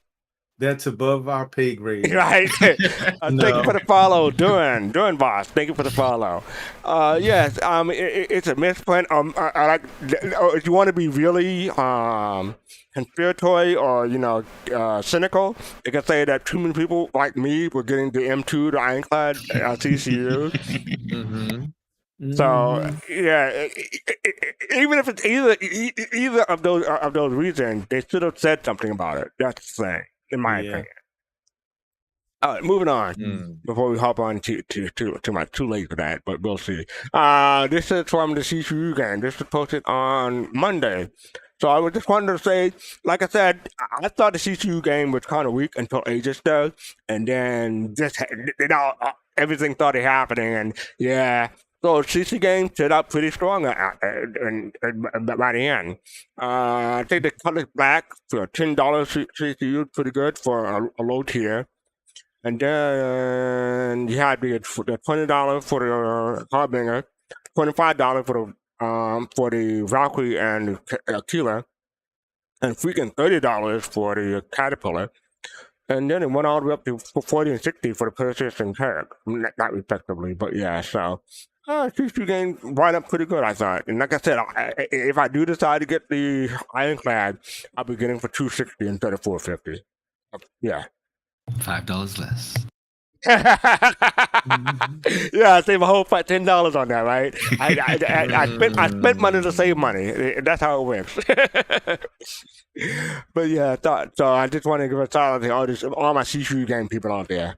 that's above our pay grade. right? Thank you for the follow, doing boss. Thank you for the follow. Yes, it's a misprint. I like. If you want to be really conspiratory or cynical, you can say that too many people like me were getting the M2, the Ironclad TCU. So yeah, even if it's either of those reasons, they should have said something about it. That's the thing, in my opinion. All right, moving on. Before we hop on to my too late for that, but we'll see. This is from the CCU game. This was posted on Monday. So I was just wanted to say, like I said, I thought the CCU game was kind of weak until Aegis does, and then just everything started happening, and yeah. So CC game set up pretty strong by the end. I think the color black for $10 CCU pretty good for a low tier. And then you had the $20 for the Harbinger, $25 for the Valkyrie and the Killer, and freaking $30 for the Caterpillar. And then it went all the way up to 40 and 60 for the Perseus and Carrick, not respectively, but yeah, so CC game right up pretty good, I thought. And like I said, if I do decide to get the Ironclad, I'll be getting for $260 instead of $450. Yeah. $5 less. Yeah, I save a whole $10 on that, right? I spent money to save money. That's how it works. But yeah, so I just want to give a shout out to all my CCU game people out there.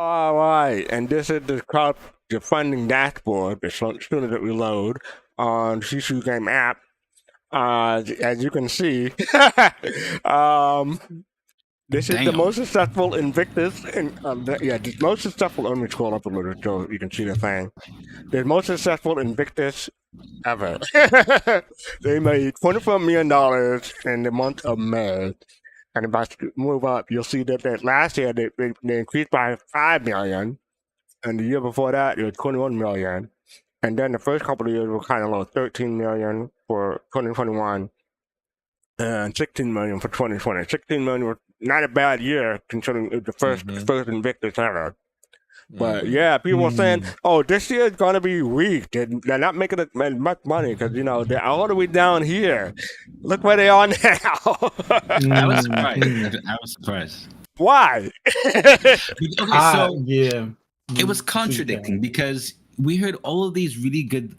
All right, and this is the crowdfunding dashboard. As soon as it reload on CCU game app, as you can see, this is the most successful Invictus, and the most successful. Let me scroll up a little so you can see the thing. The most successful Invictus ever. They made $24 million in the month of May. And if I move up, you'll see that last year they increased by $5 million, and the year before that it was $21 million, and then the first couple of years were kind of low, $13 million for 2021, and $16 million for 2020. $16 million was not a bad year considering it was the first Invictus ever. But yeah, people were saying, "Oh, this year is gonna be weak. They're not making as much money because they're all the way down here. Look where they are now." I was surprised. Why? Okay, so it was Mm-hmm. contradicting because we heard all of these really good,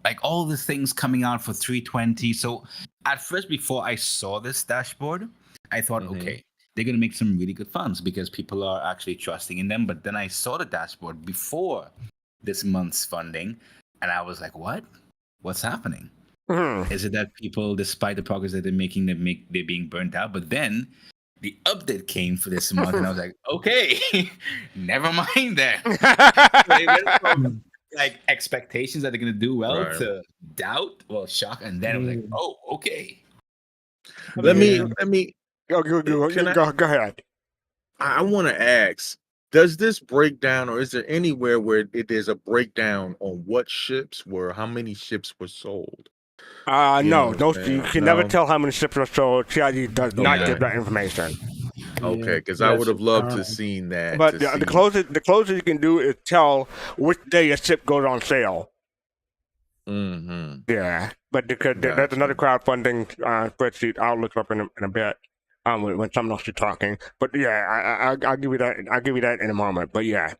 like all these things coming out for 320. So at first, before I saw this dashboard, I thought, okay, they're going to make some really good funds because people are actually trusting in them. But then I saw the dashboard before this month's funding, and I was like, what? What's happening? Is it that people, despite the progress that they're making, they're being burnt out? But then the update came for this month, and I was like, okay, never mind that. So it went from like expectations that they're gonna do well Right. to doubt, well, shock, and then I'm like, oh, okay. Let me Go Can I- go ahead. I want to ask, does this breakdown, or is there anywhere where there's a breakdown on what ships were, how many ships were sold? No, You know what no, I'm you saying? can never No? tell how many ships are sold. CIG does not Okay. give that information. Okay, because I would have loved to seen that. But the closest you can do is tell which day a ship goes on sale. Mm-hmm. Yeah, but because there's Gotcha. another crowdfunding spreadsheet, I'll look up in a bit. When someone else is talking. But yeah, I'll give you that. I'll give you that in a moment. But yeah,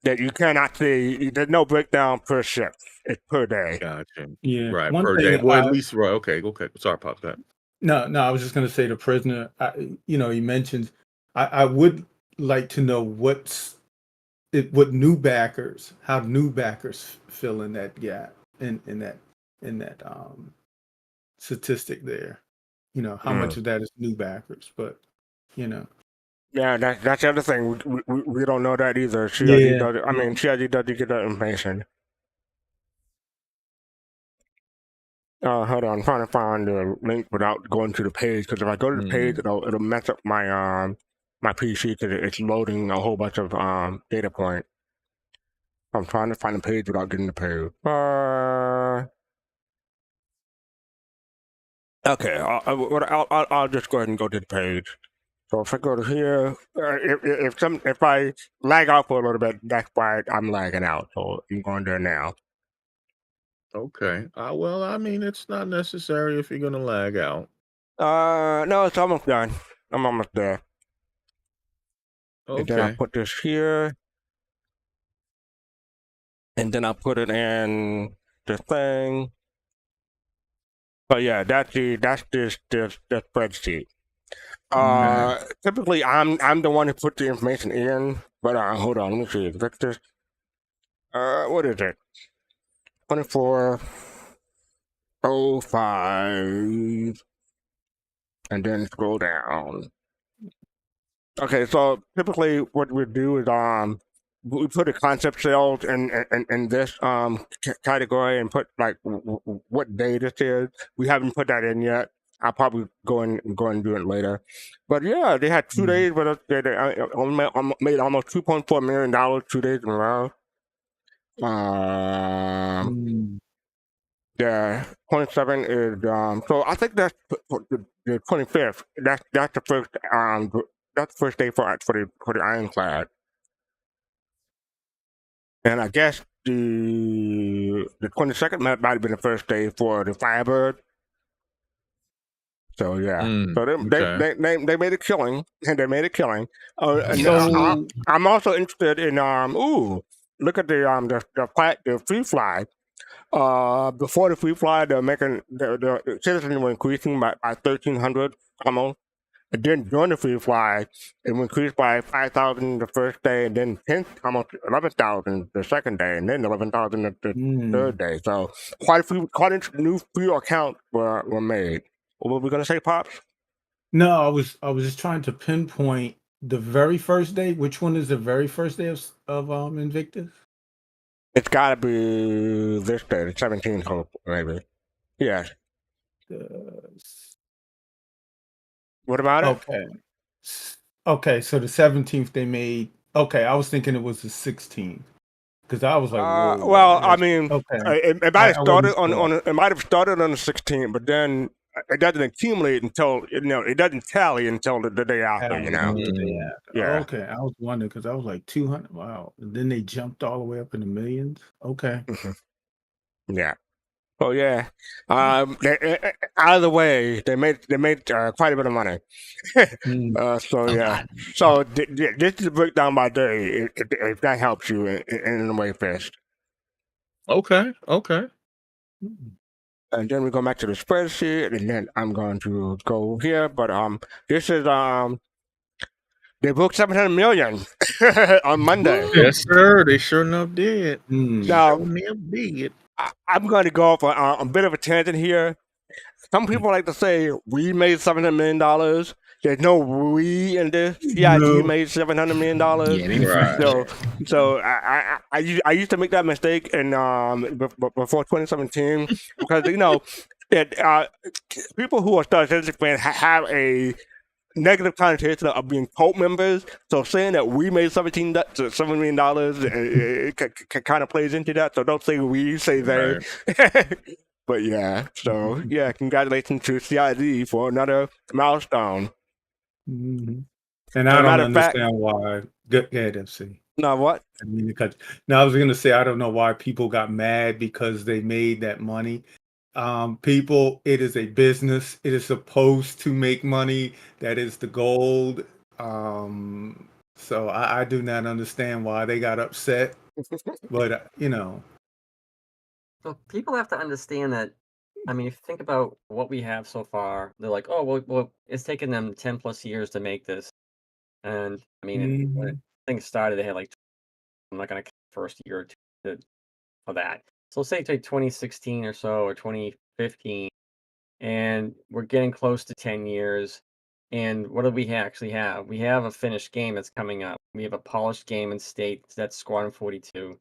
that you cannot see. There's no breakdown per ship. It's per day. Gotcha. Yeah. Right, One per thing day. Well, at I- least, right. Okay. Sorry, Pops. That. No, I was just going to say the prisoner, he mentions, I would like to know what new backers, how new backers fill in that gap, in that statistic there. How much of that is new backers, but, Yeah, that's the other thing. We don't know that either. CIG Yeah. does. I mean, CIG doesn't get that information. Hold on, I'm trying to find the link without going to the page, because if I go to the page, it'll mess up my my PC because it's loading a whole bunch of data points. I'm trying to find the page without getting the page. Okay, I'll just go ahead and go to the page. So if I go to here, if I lag out for a little bit, that's why I'm lagging out. So I'm going there now. Okay. Well, I mean, it's not necessary if you're gonna lag out. No, it's almost done. I'm almost there. And then I'll Okay. put this here. And then I'll put it in the thing. But yeah, that's the spreadsheet. Typically I'm the one who put the information in, but hold on, let me see. Victor, what is it? 2405, and then scroll down. Okay, so typically what we do is we put the concept sales in this category and put like what day this is. We haven't put that in yet. I'll probably go and do it later. But yeah, they had 2 days, but they made almost $2.4 million 2 days in a row. The 27 is so I think that's the 25th. That's the first that's the first day for the Ironclad. And I guess the 22nd might have been the first day for the Firebird. So yeah, so they made a killing, and they made a killing. And I'm also interested in look at the free fly. Before the free fly, they're making the citizens were increasing by 1,300 almost. And then during the free fly, it increased by 5,000 the first day, and then almost 11,000 the second day, and then 11,000 the third day. So quite a new free accounts were made. What were we gonna say, Pops? No, I was just trying to pinpoint the very first day. Which one is the very first day of Invictus? It's gotta be this day, the 17th, maybe. Yeah. What about it? Okay, so the 17th they made. Okay, I was thinking it was the 16th, because I was like, whoa, well, I mean, okay. It might have started on it might have started on the 16th, but then it doesn't accumulate until it doesn't tally until the day after. Yeah. Okay, I was wondering because I was like 200. Wow, and then they jumped all the way up in the millions. Okay. Yeah. Oh yeah. Either way, they made quite a bit of money. So yeah. So this is a breakdown by day. If that helps you in a way, Fist. Okay. And then we go back to the spreadsheet, and then I'm going to go here. But this is they booked 700 million on Monday. Yes, sir. They sure enough did. Now, Sure enough did. I'm going to go off a bit of a tangent here. Some people like to say we made $700 million. There's no we in this. CIG No. made $700 million. Yeah, they Right. So I used to make that mistake before 2017 because that people who are Star Citizen fans have a negative connotation of being cult members. So saying that we made $7 million it kind of plays into that. So don't say we, say they. Right. But yeah, so yeah, congratulations to CID for another milestone. And As I a don't matter of fact- understand why. Go ahead, MC. No, what? I mean, because now I was going to say I don't know why people got mad because they made that money. People, it is a business. It is supposed to make money. That is the goal. So I do not understand why they got upset. But So people have to understand that. I mean, if you think about what we have so far, they're like, "Oh, well, it's taken them 10 plus years to make this." And I mean, when things started, they had like, I'm not going to count the first year or two for that. So say take 2016 or so, or 2015, and we're getting close to 10 years. And what do we actually have? We have a finished game that's coming up. We have a polished game in state. That's Squadron 42.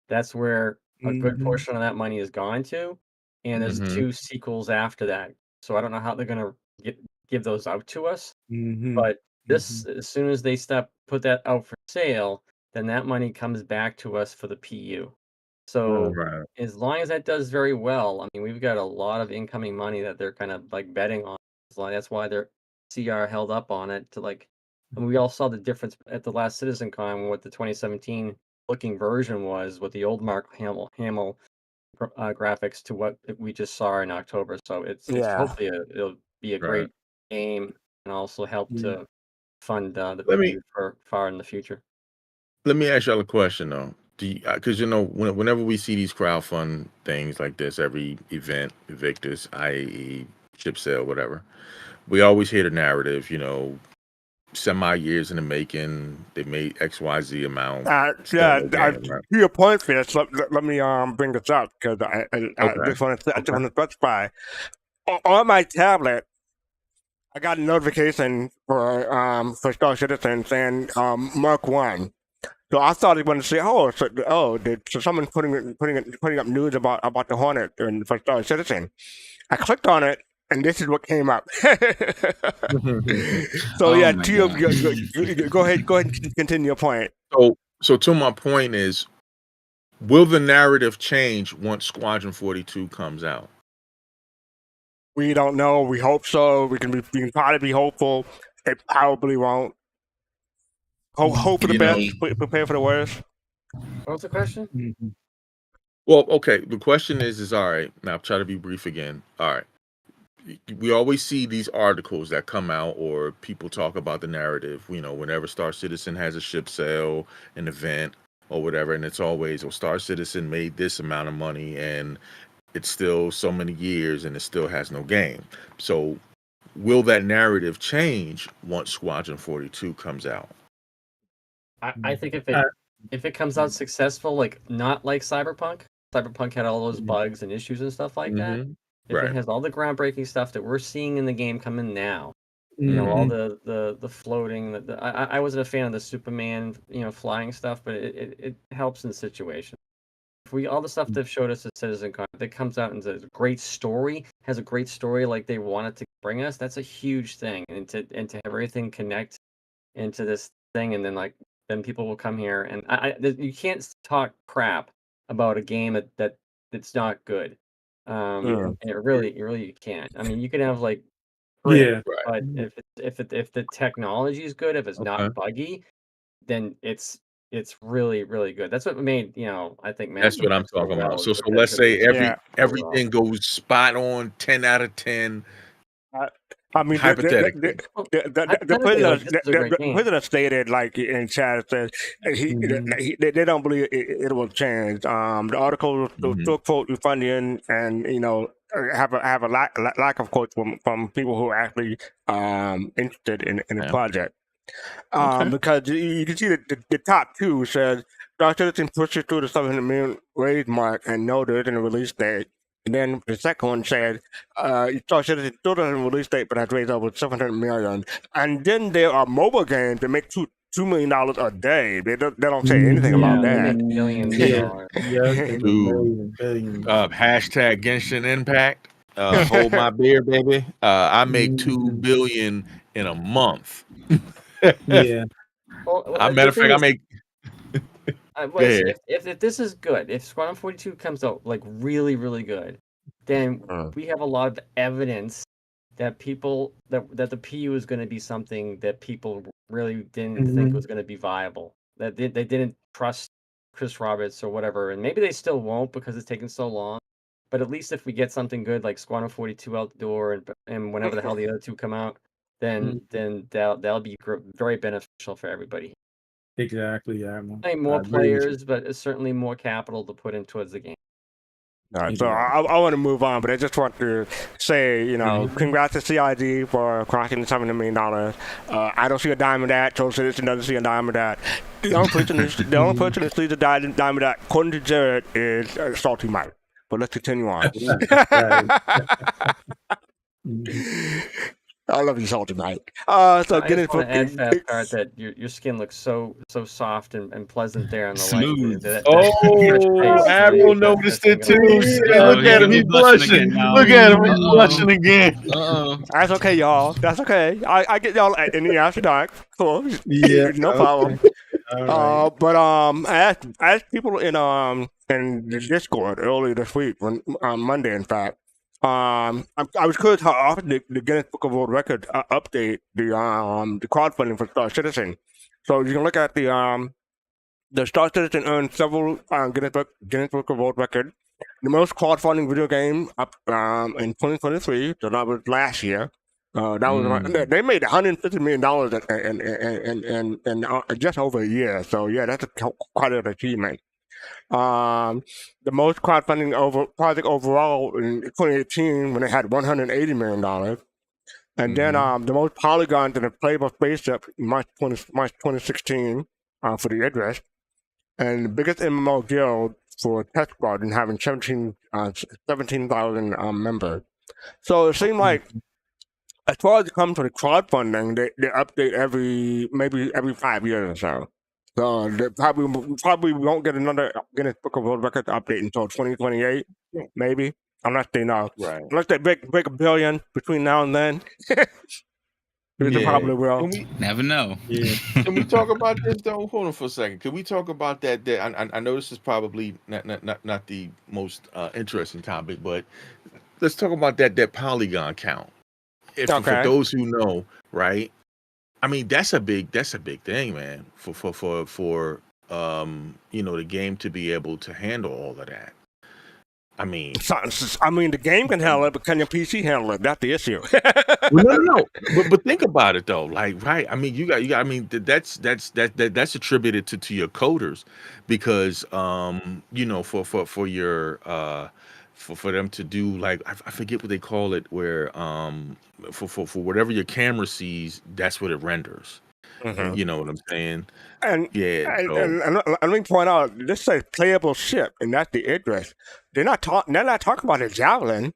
That's where a good portion of that money is gone to. And there's Mhm. 2 sequels after that. So I don't know how they're going to give those out to us. But this, as soon as they put that out for sale, then that money comes back to us for the PU. So Right. as long as that does very well, I mean, we've got a lot of incoming money that they're kind of like betting on. That's why their CR held up on it to like, and we all saw the difference at the last Citizen Con what the 2017 looking version was with the old Mark Hamill graphics to what we just saw in October. So it's Yeah. hopefully it'll be a Right. great game and also help to fund the Let me- PU for far in the future. Let me ask y'all a question though. Do you, because whenever we see these crowdfund things like this, every event, Invictus, IAE, ship sale, whatever, we always hear the narrative. Semi years in the making, they made XYZ amount. Still no game, right? To your point, Fitz, let me bring this up because I Okay. just want to specify. On my tablet, I got a notification for Star Citizen saying Mark 1. So I thought he wanted to say, so someone's putting up news about the Hornet and for Star Citizen. I clicked on it, and this is what came up. So Oh yeah, my Tio, God. go ahead and continue your point. So to my point is, will the narrative change once Squadron 42 comes out? We don't know. We hope so. We can probably be hopeful. It probably won't. Hope for the best. Prepare for the worst. What was the question? Well, okay. The question is all right. Now I'll try to be brief again. All right. We always see these articles that come out or people talk about the narrative, whenever Star Citizen has a ship sale, an event or whatever, and it's always, Star Citizen made this amount of money and it's still so many years and it still has no game. So will that narrative change once Squadron 42 comes out? I think if it comes out successful, like not like Cyberpunk had all those bugs and issues and stuff like that. If Right. it has all the groundbreaking stuff that we're seeing in the game come in now, all the floating. I wasn't a fan of the Superman, flying stuff, but it helps in the situation. If all the stuff they've showed us at CitizenCon, if it comes out and has a great story like they wanted to bring us, that's a huge thing. And to have everything connect into this thing, and then people will come here, and you can't talk crap about a game that's not good. And it really you can't. I mean, you can have like Yeah. but if the technology is good, if it's Okay. not buggy, then it's really really good. That's what made I think That's what I'm Mass Effect talking well, about. is So because let's say it's everything goes spot on, 10 out of 10. I mean, Hypothetically. the president stated, like in chat, said they don't believe it will change. The article still quote funding, and have a lack of quotes from people who are actually interested in the project. Because you can see that the top 2 says Star Citizen pushed it through the 700 million raise mark and noted in the release date. And then the second one said, Star Citizen still doesn't release date, but has raised over 700 million. And then there are mobile games that make $2 million a day. They don't say anything about They that. make billions of Yeah, dollars. yeah, they Dude. billions. Hashtag Genshin Impact. Hold my beer, baby. I make 2 Mhm. billion in a month. Yeah, Well, Matter of fact, I make. well, ahead. if this is good, if Squadron 42 comes out like really, really good, then we have a lot of evidence that people that the PU is going to be something that people really didn't think was going to be viable. That they didn't trust Chris Roberts or whatever, and maybe they still won't because it's taken so long. But at least if we get something good like Squadron 42 out the door, and whenever the hell the other two come out, then that'll be very beneficial for everybody. exactly. Yeah, I mean, more players, but it's certainly more capital to put in towards the game. All right, so I want to move on, but I just want to say, congrats to CID for cracking the $700 million. I don't see a dime of that. Soul Citizen doesn't see a dime of that. The only person who sees a dime of that, according to Jared, is Salty Mike. But let's continue on. I love you, Salty Mike. So I just want Guinness to add, Book. Fastcart, that your skin looks so soft and pleasant there on the Smooth. light. Oh, Admiral noticed it too. See, look at him, he's blushing. Look at him, he's blushing again. That's okay, y'all. That's okay. I get y'all in the after dark. Cool. Yeah, no problem. All right. But I asked people in the Discord earlier this week, on Monday, in fact. I was curious how often the Guinness Book of World Records update the crowdfunding for Star Citizen. So you can look at the Star Citizen earned several Guinness Book of World Records. The most crowdfunding video game up in 2023, so that was last year. That was they made $150 million in just over a year. So yeah, that's quite an achievement. The most crowdfunding project overall in 2018 when they had $180 million. And then the most polygons in a playable spaceship in March 2016 for the Aegis. And the biggest MMO guild for Test Squadron having 17,000 members. So it seemed like, as far as it comes to the crowdfunding, they update maybe every 5 years or so. So they probably won't get another Guinness Book of World Records update until 2028, maybe. Unless they know. Right. Unless they break $1 billion between now and then. They probably will. Never know. Yeah. Can we talk about this though? Hold on for a second. Can we talk about that? I know this is probably not the most interesting topic, but let's talk about that polygon count. For those who know, right? I mean, that's a big thing, man. For the game to be able to handle all of that. I mean, the game can handle it, but can your PC handle it? That's the issue. Well, no. But think about it though. Like, right? I mean, you got. I mean, that's attributed to your coders, because for your for them to do, like, I forget what they call it, where for whatever your camera sees, that's what it renders. You know what I'm saying? And yeah, and let me point out, this says playable ship, and that's the address. They're not talking about a Javelin.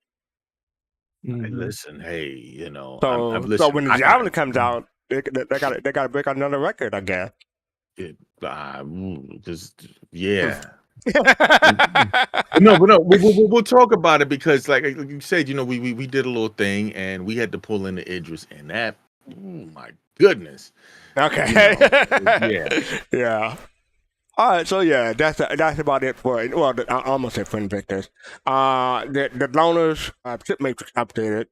Listen, hey, So when the Javelin comes out, they gotta break another record, I guess. Yeah. No, we'll talk about it, because like you said, we did a little thing and we had to pull in the Idris, and that, oh my goodness. Okay. Yeah. All right, so yeah, that's about it for I almost said for Invictus. The loners ship matrix updated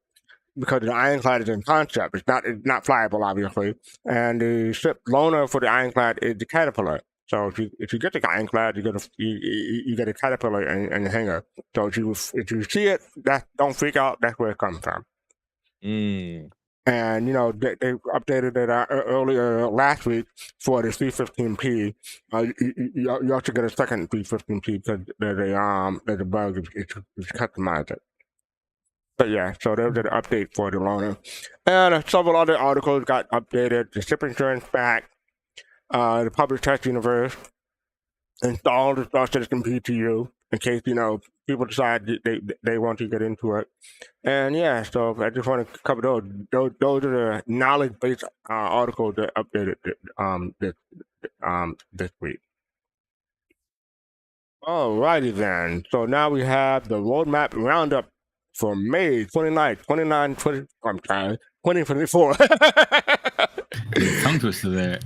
because the Ironclad is in concept. It's not flyable, obviously, and the ship loner for the Ironclad is the Caterpillar. So if you get the Ironclad, you get a Caterpillar in the hangar. So if you see it, don't freak out. That's where it comes from. And they updated it earlier last week for the 315p. You also get a second 315p because there's a bug. It's customized it. But yeah, so there was an update for the loaner, and several other articles got updated. The ship insurance back, the public test universe, install the Star Citizen PTU in case people decide they want to get into it. And yeah, so I just want to cover those. Those are the knowledge-based articles that updated this week. Alrighty then. So now we have the roadmap roundup for May 29th, 2024. Tongue twister there.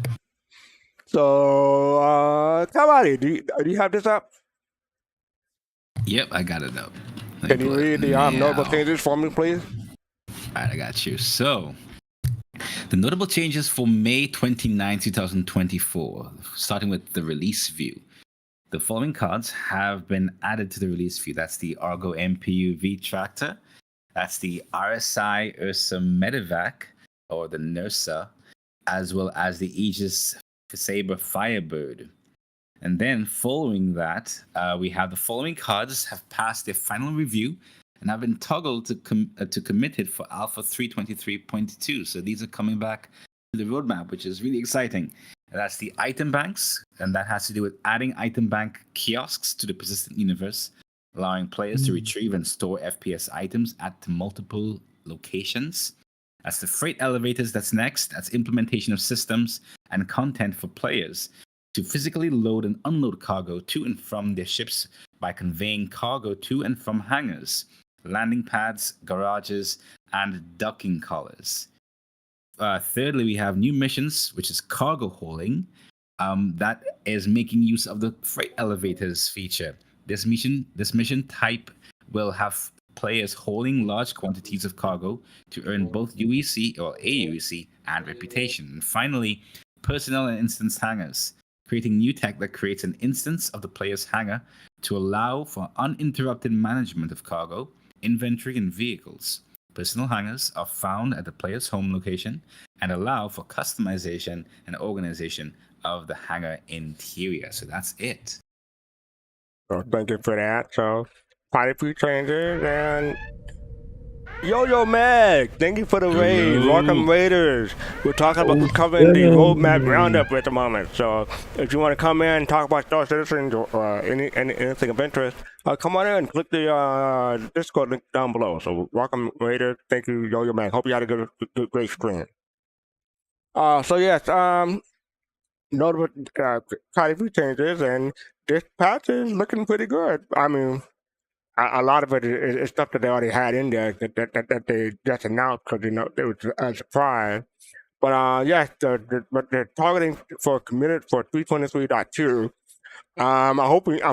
So, Kalrati, do you have this up? Yep, I got it up. Can you read the notable changes for me, please? All right, I got you. So, the notable changes for May 29, 2024, starting with the release view. The following cards have been added to the release view. That's the Argo MPU V Tractor. That's the RSI Ursa Medevac, or the NURSA, as well as the Aegis Saber Firebird. And then following that, we have the following cards have passed their final review and have been toggled to committed for Alpha 323.2. So these are coming back to the roadmap, which is really exciting. And that's the item banks, and that has to do with adding item bank kiosks to the persistent universe, allowing players to retrieve and store FPS items at multiple locations. That's the freight elevators that's next. That's implementation of systems and content for players to physically load and unload cargo to and from their ships by conveying cargo to and from hangars, landing pads, garages, and docking collars. Thirdly, we have new missions, which is cargo hauling. That is making use of the freight elevators feature. This mission type will have players hauling large quantities of cargo to earn both UEC or AUEC and reputation. And finally, personnel and instance hangars, creating new tech that creates an instance of the player's hangar to allow for uninterrupted management of cargo, inventory, and vehicles. Personal hangars are found at the player's home location and allow for customization and organization of the hangar interior. So that's it. So thank you for that. So quite a few changes, and Yo Mag, thank you for the raid. Welcome Raiders. We're talking about covering the roadmap roundup at the moment. So if you want to come in and talk about Star Citizens or anything of interest, come on in and click the Discord link down below. So welcome Raiders. Thank you, Yo Mag. Hope you had a great stream. So yes, notable quite a few changes, and this patch is looking pretty good. I mean, a lot of it is stuff that they already had in there that they just announced because it was a surprise. But yes, they're targeting for committed for 323.2. I'm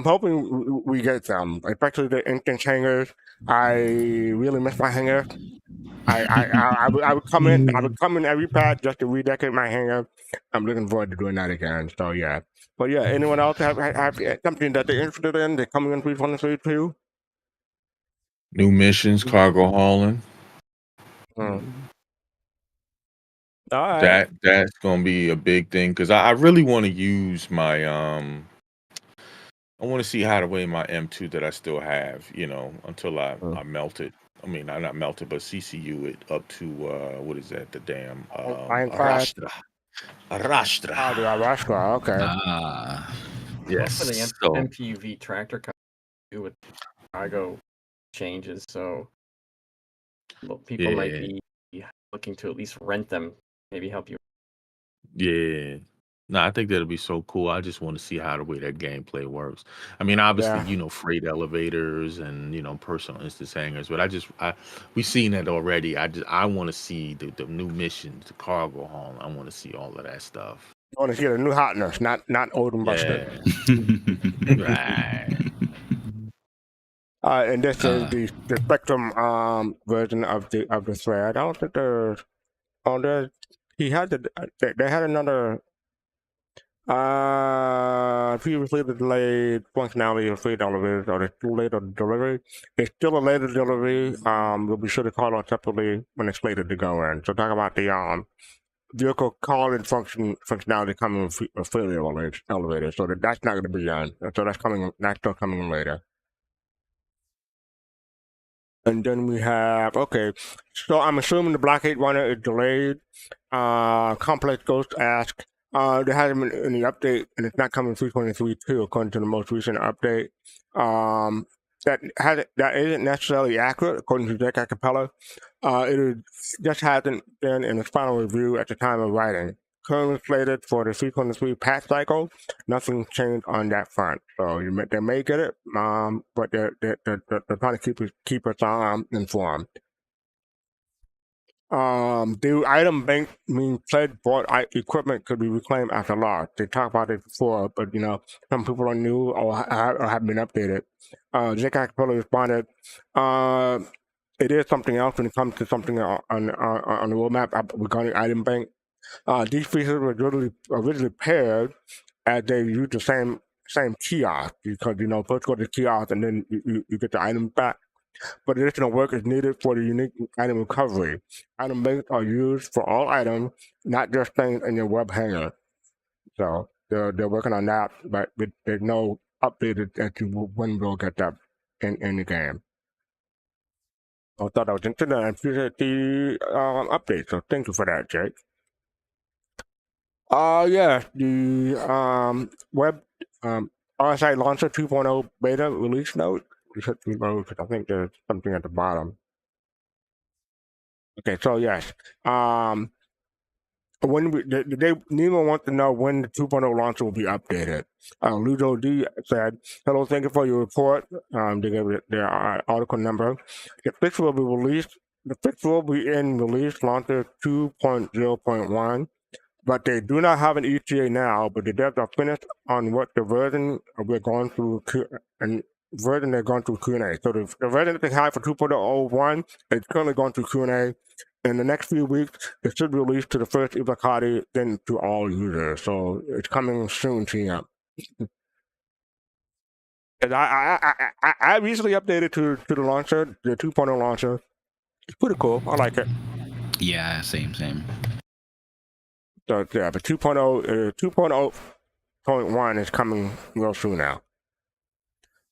hoping we get some, especially the instance hangers. I really miss my hanger. I would come in every patch just to redecorate my hanger. I'm looking forward to doing that again. So yeah. But yeah, anyone else have something that they're interested in? They're coming in 323 too. New missions, cargo hauling. All right. That's gonna be a big thing because I really want to use my I want to see how to weigh my M2 that I still have, until I melt it. I mean, not melt it, but CCU it up to what is that? The damn Arashtra. Arashtra. Oh, the Arashtra. Okay. Yes. For the So, MPUV tractor do with cargo changes, so people might be looking to at least rent them, maybe help you. yeah. No, I think that'll be so cool. I just want to see how the way that gameplay works. I mean, obviously, freight elevators and personal instance hangers, but we've seen that already. I want to see the new missions, the cargo haul. I want to see all of that stuff. I want to see the new hotness, not old and busted. Right. And this is the Spectrum version of the thread. I don't think there's they had another previously delayed functionality of freight elevators, or the later delivery. It's still a later delivery. We'll be sure to call out separately when it's slated to go in. So talk about the vehicle calling functionality coming with freight elevators. So that's not going to be on. So that's still coming in later. And then we have, so I'm assuming the Blockade Runner is delayed. Complex Ghost asks, There hasn't been any update, and it's not coming 3.23.2 according to the most recent update. That isn't necessarily accurate according to Jack Acapella. Just hasn't been in its final review at the time of writing. Currently slated for the 3.3 patch cycle. Nothing's changed on that front. So they may get it, but they're trying to keep us informed. The item bank means pledge bought equipment could be reclaimed after loss. They talked about it before, but some people are new or have been updated. Jake Acapella responded, it is something else when it comes to something on the roadmap regarding item bank. These features were originally paired as they use the same kiosk because first go to the kiosk and then you get the items back. But additional work is needed for the unique item recovery. Item banks are used for all items, not just things in your web hanger. So they're working on that, but there's no update that you will get that in the game. I thought that was interesting and I appreciate the update. So thank you for that, Jake. Yeah, the web RSI Launcher 2.0 beta release note. We should reload because I think there's something at the bottom. Okay, so yes. When Nemo wants to know when the 2.0 launcher will be updated. Ludo D said, "Hello, thank you for your report." They gave it their article number. The fix will be released. The fix will be in release launcher 2.0.1. But they do not have an ETA now, but the devs are finished on what the version we're going through and version they're going through Q&A. So the version that they have for 2.01 is currently going through Q&A. In the next few weeks, it should be released to the first Kalrati, then to all users. So it's coming soon to you. And I recently updated to the launcher, the 2.0 launcher. It's pretty cool. I like it. Yeah, same. So yeah, but 2.0.1 is coming real soon now.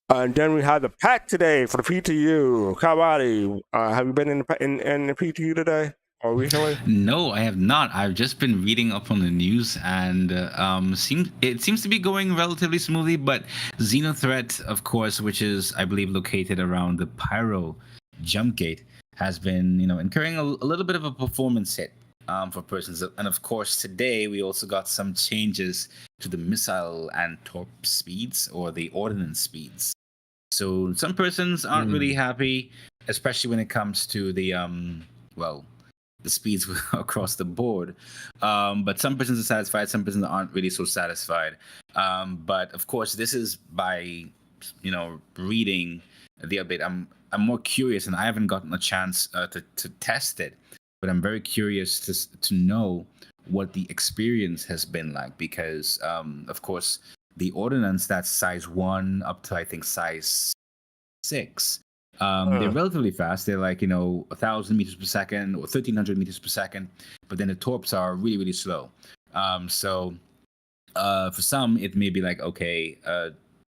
And then we have the pack today for the PTU. Kalrati, have you been in the PTU today or recently? No, I have not. I've just been reading up on the news, and it seems to be going relatively smoothly. But Xenothreat, of course, which is I believe located around the Pyro jump gate, has been incurring a little bit of a performance hit. For persons, and of course today we also got some changes to the missile and torp speeds or the ordnance speeds. So some persons aren't really happy, especially when it comes to the the speeds across the board. But some persons are satisfied, some persons aren't really so satisfied. But of course, this is by reading the update. I'm more curious, and I haven't gotten a chance to test it. But I'm very curious to know what the experience has been like because, of course, the ordnance that's size 1 up to I think size 6, they're relatively fast. They're like 1,000 meters per second or 1,300 meters per second. But then the torps are really, really slow. So for some, it may be like, okay,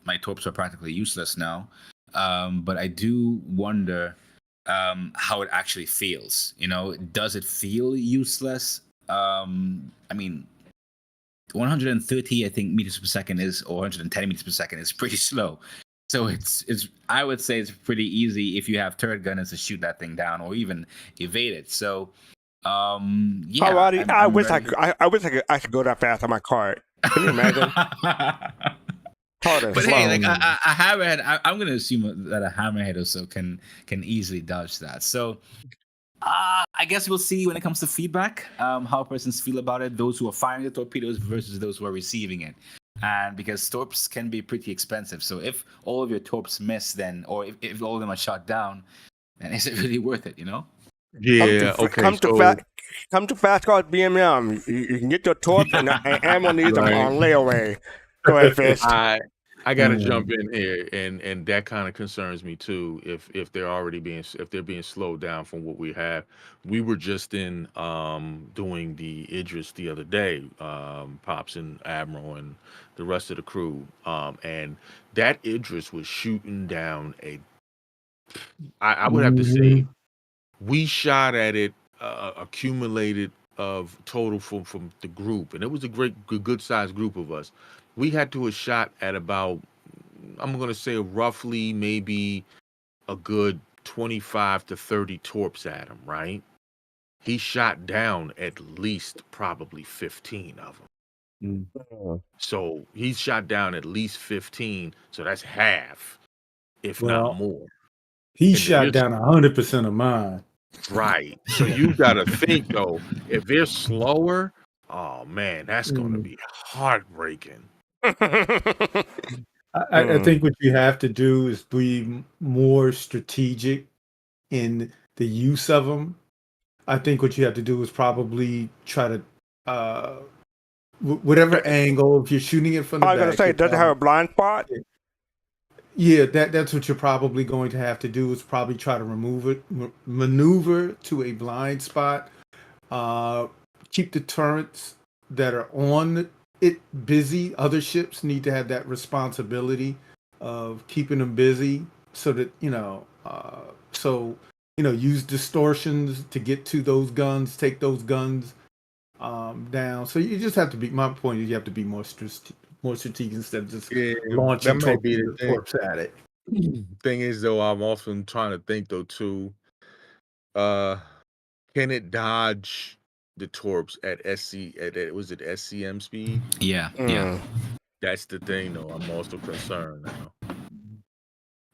my torps are practically useless now. But I do wonder how it actually feels. Does it feel useless? I mean, 130 I think meters per second or 110 meters per second is pretty slow. So it's I would say it's pretty easy if you have turret gunners to shoot that thing down or even evade it. So yeah. Kalrati, I wish I could go that fast on my cart. Can you imagine? But hey, like a hammerhead, I'm gonna assume that a hammerhead or so can easily dodge that. So I guess we'll see when it comes to feedback, how persons feel about it, those who are firing the torpedoes versus those who are receiving it. And because torps can be pretty expensive, so if all of your torps miss, then or if all of them are shot down, then is it really worth it? Yeah. Come to fastcart BMM. You can get your torps and ammo needs them on layaway. Go ahead, Fish. I gotta jump in here, and that kind of concerns me too. If they're being slowed down from what we have, we were just in doing the Idris the other day, Pops and Admiral and the rest of the crew, and that Idris was shooting down I would have to say we shot at it accumulated of total from the group, and it was a good sized group of us. We had to have shot at about, I'm gonna say roughly maybe a good 25 to 30 torps at him, right? He shot down at least probably 15 of them. So he shot down at least 15. So that's half, if Well, not more. He And shot down 100% of mine. Right. So you got to think, though, if they're slower, oh, man, that's going to be heartbreaking. I think what you have to do is be more strategic in the use of them. I think what you have to do is probably try to, whatever angle, if you're shooting it from the I was back. going to say, does it have a blind spot? Yeah, that's what you're probably going to have to do is probably try to maneuver to a blind spot. Keep the turrets that are on it busy. Other ships need to have that responsibility of keeping them busy so that, use distortions to get to those guns, take those guns down. So you just have to be, my point is you have to be more strategic instead of just launching that might be the thing. torps at it. Thing is, though, I'm often trying to think, though, too, can it dodge the torps at was it SCM speed? Yeah. That's the thing, though. I'm also concerned now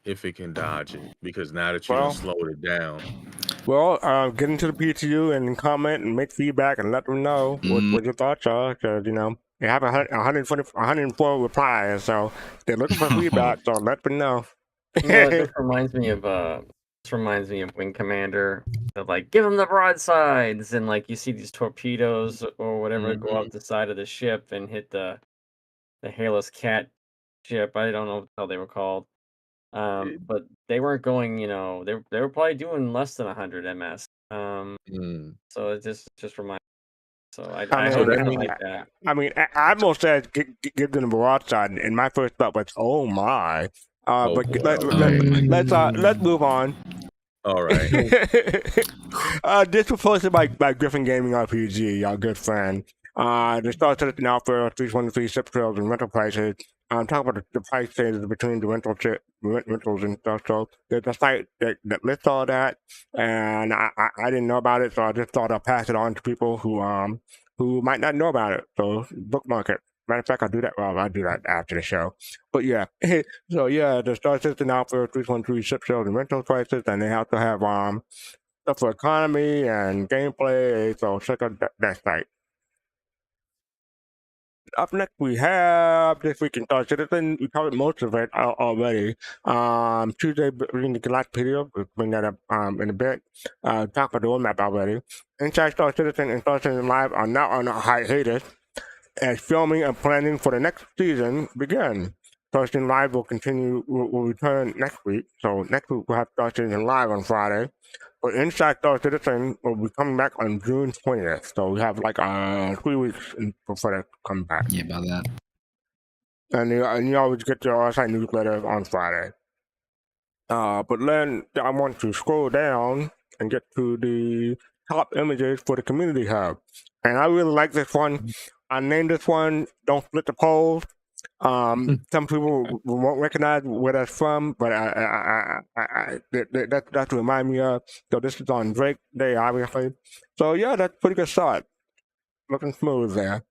if it can dodge it, because now that you done slowed it down. Well, get into the PTU and comment and make feedback and let them know what your thoughts are, because, they have 104 replies, so they're looking for feedback, so let them know. This reminds me of Wing Commander. Like, give them the broadsides, and like you see these torpedoes or whatever go off the side of the ship and hit the Halos Cat ship. I don't know what the hell they were called, but they weren't going. They were probably doing less than 100 ms. So it just reminds. So I hope they don't like that. I mean, I almost said give them the broadside, and my first thought was, oh my. But let's move on. All right. This was posted by Griffin Gaming RPG, our good friend. They started now for 323 ship sales and rental prices. I'm talking about the price changes between the rentals and stuff. So there's a site that lists all that, and I didn't know about it, so I just thought I'd pass it on to people who might not know about it. So bookmark it. Matter of fact, I'll do that. Well, I'll do that after the show. But yeah, so yeah, the Star System now for 313 ship sales and rental prices, and they have to have stuff for economy and gameplay. So check out that site. Up next, we have This Week in Star Citizen. We covered most of it already. Tuesday, reading the Galactapedia. We'll bring that up in a bit. Talk about the roadmap already. Inside Star Citizen and Star Citizen Live are now on a hiatus as filming and planning for the next season begin. Star Citizen Live will return next week. So next week we'll have Star Citizen Live on Friday. But Inside Star Citizen will be coming back on June 20th. So we have like 3 weeks before that come back. Yeah, about that. And you always get your site newsletter on Friday. But then I want to scroll down and get to the top images for the community hub. And I really like this one. I named this one Don't Split the Polls. Some people won't recognize where that's from, but that's to remind me of. So this is on Drake Day, obviously. So yeah, that's a pretty good start. Looking smooth there.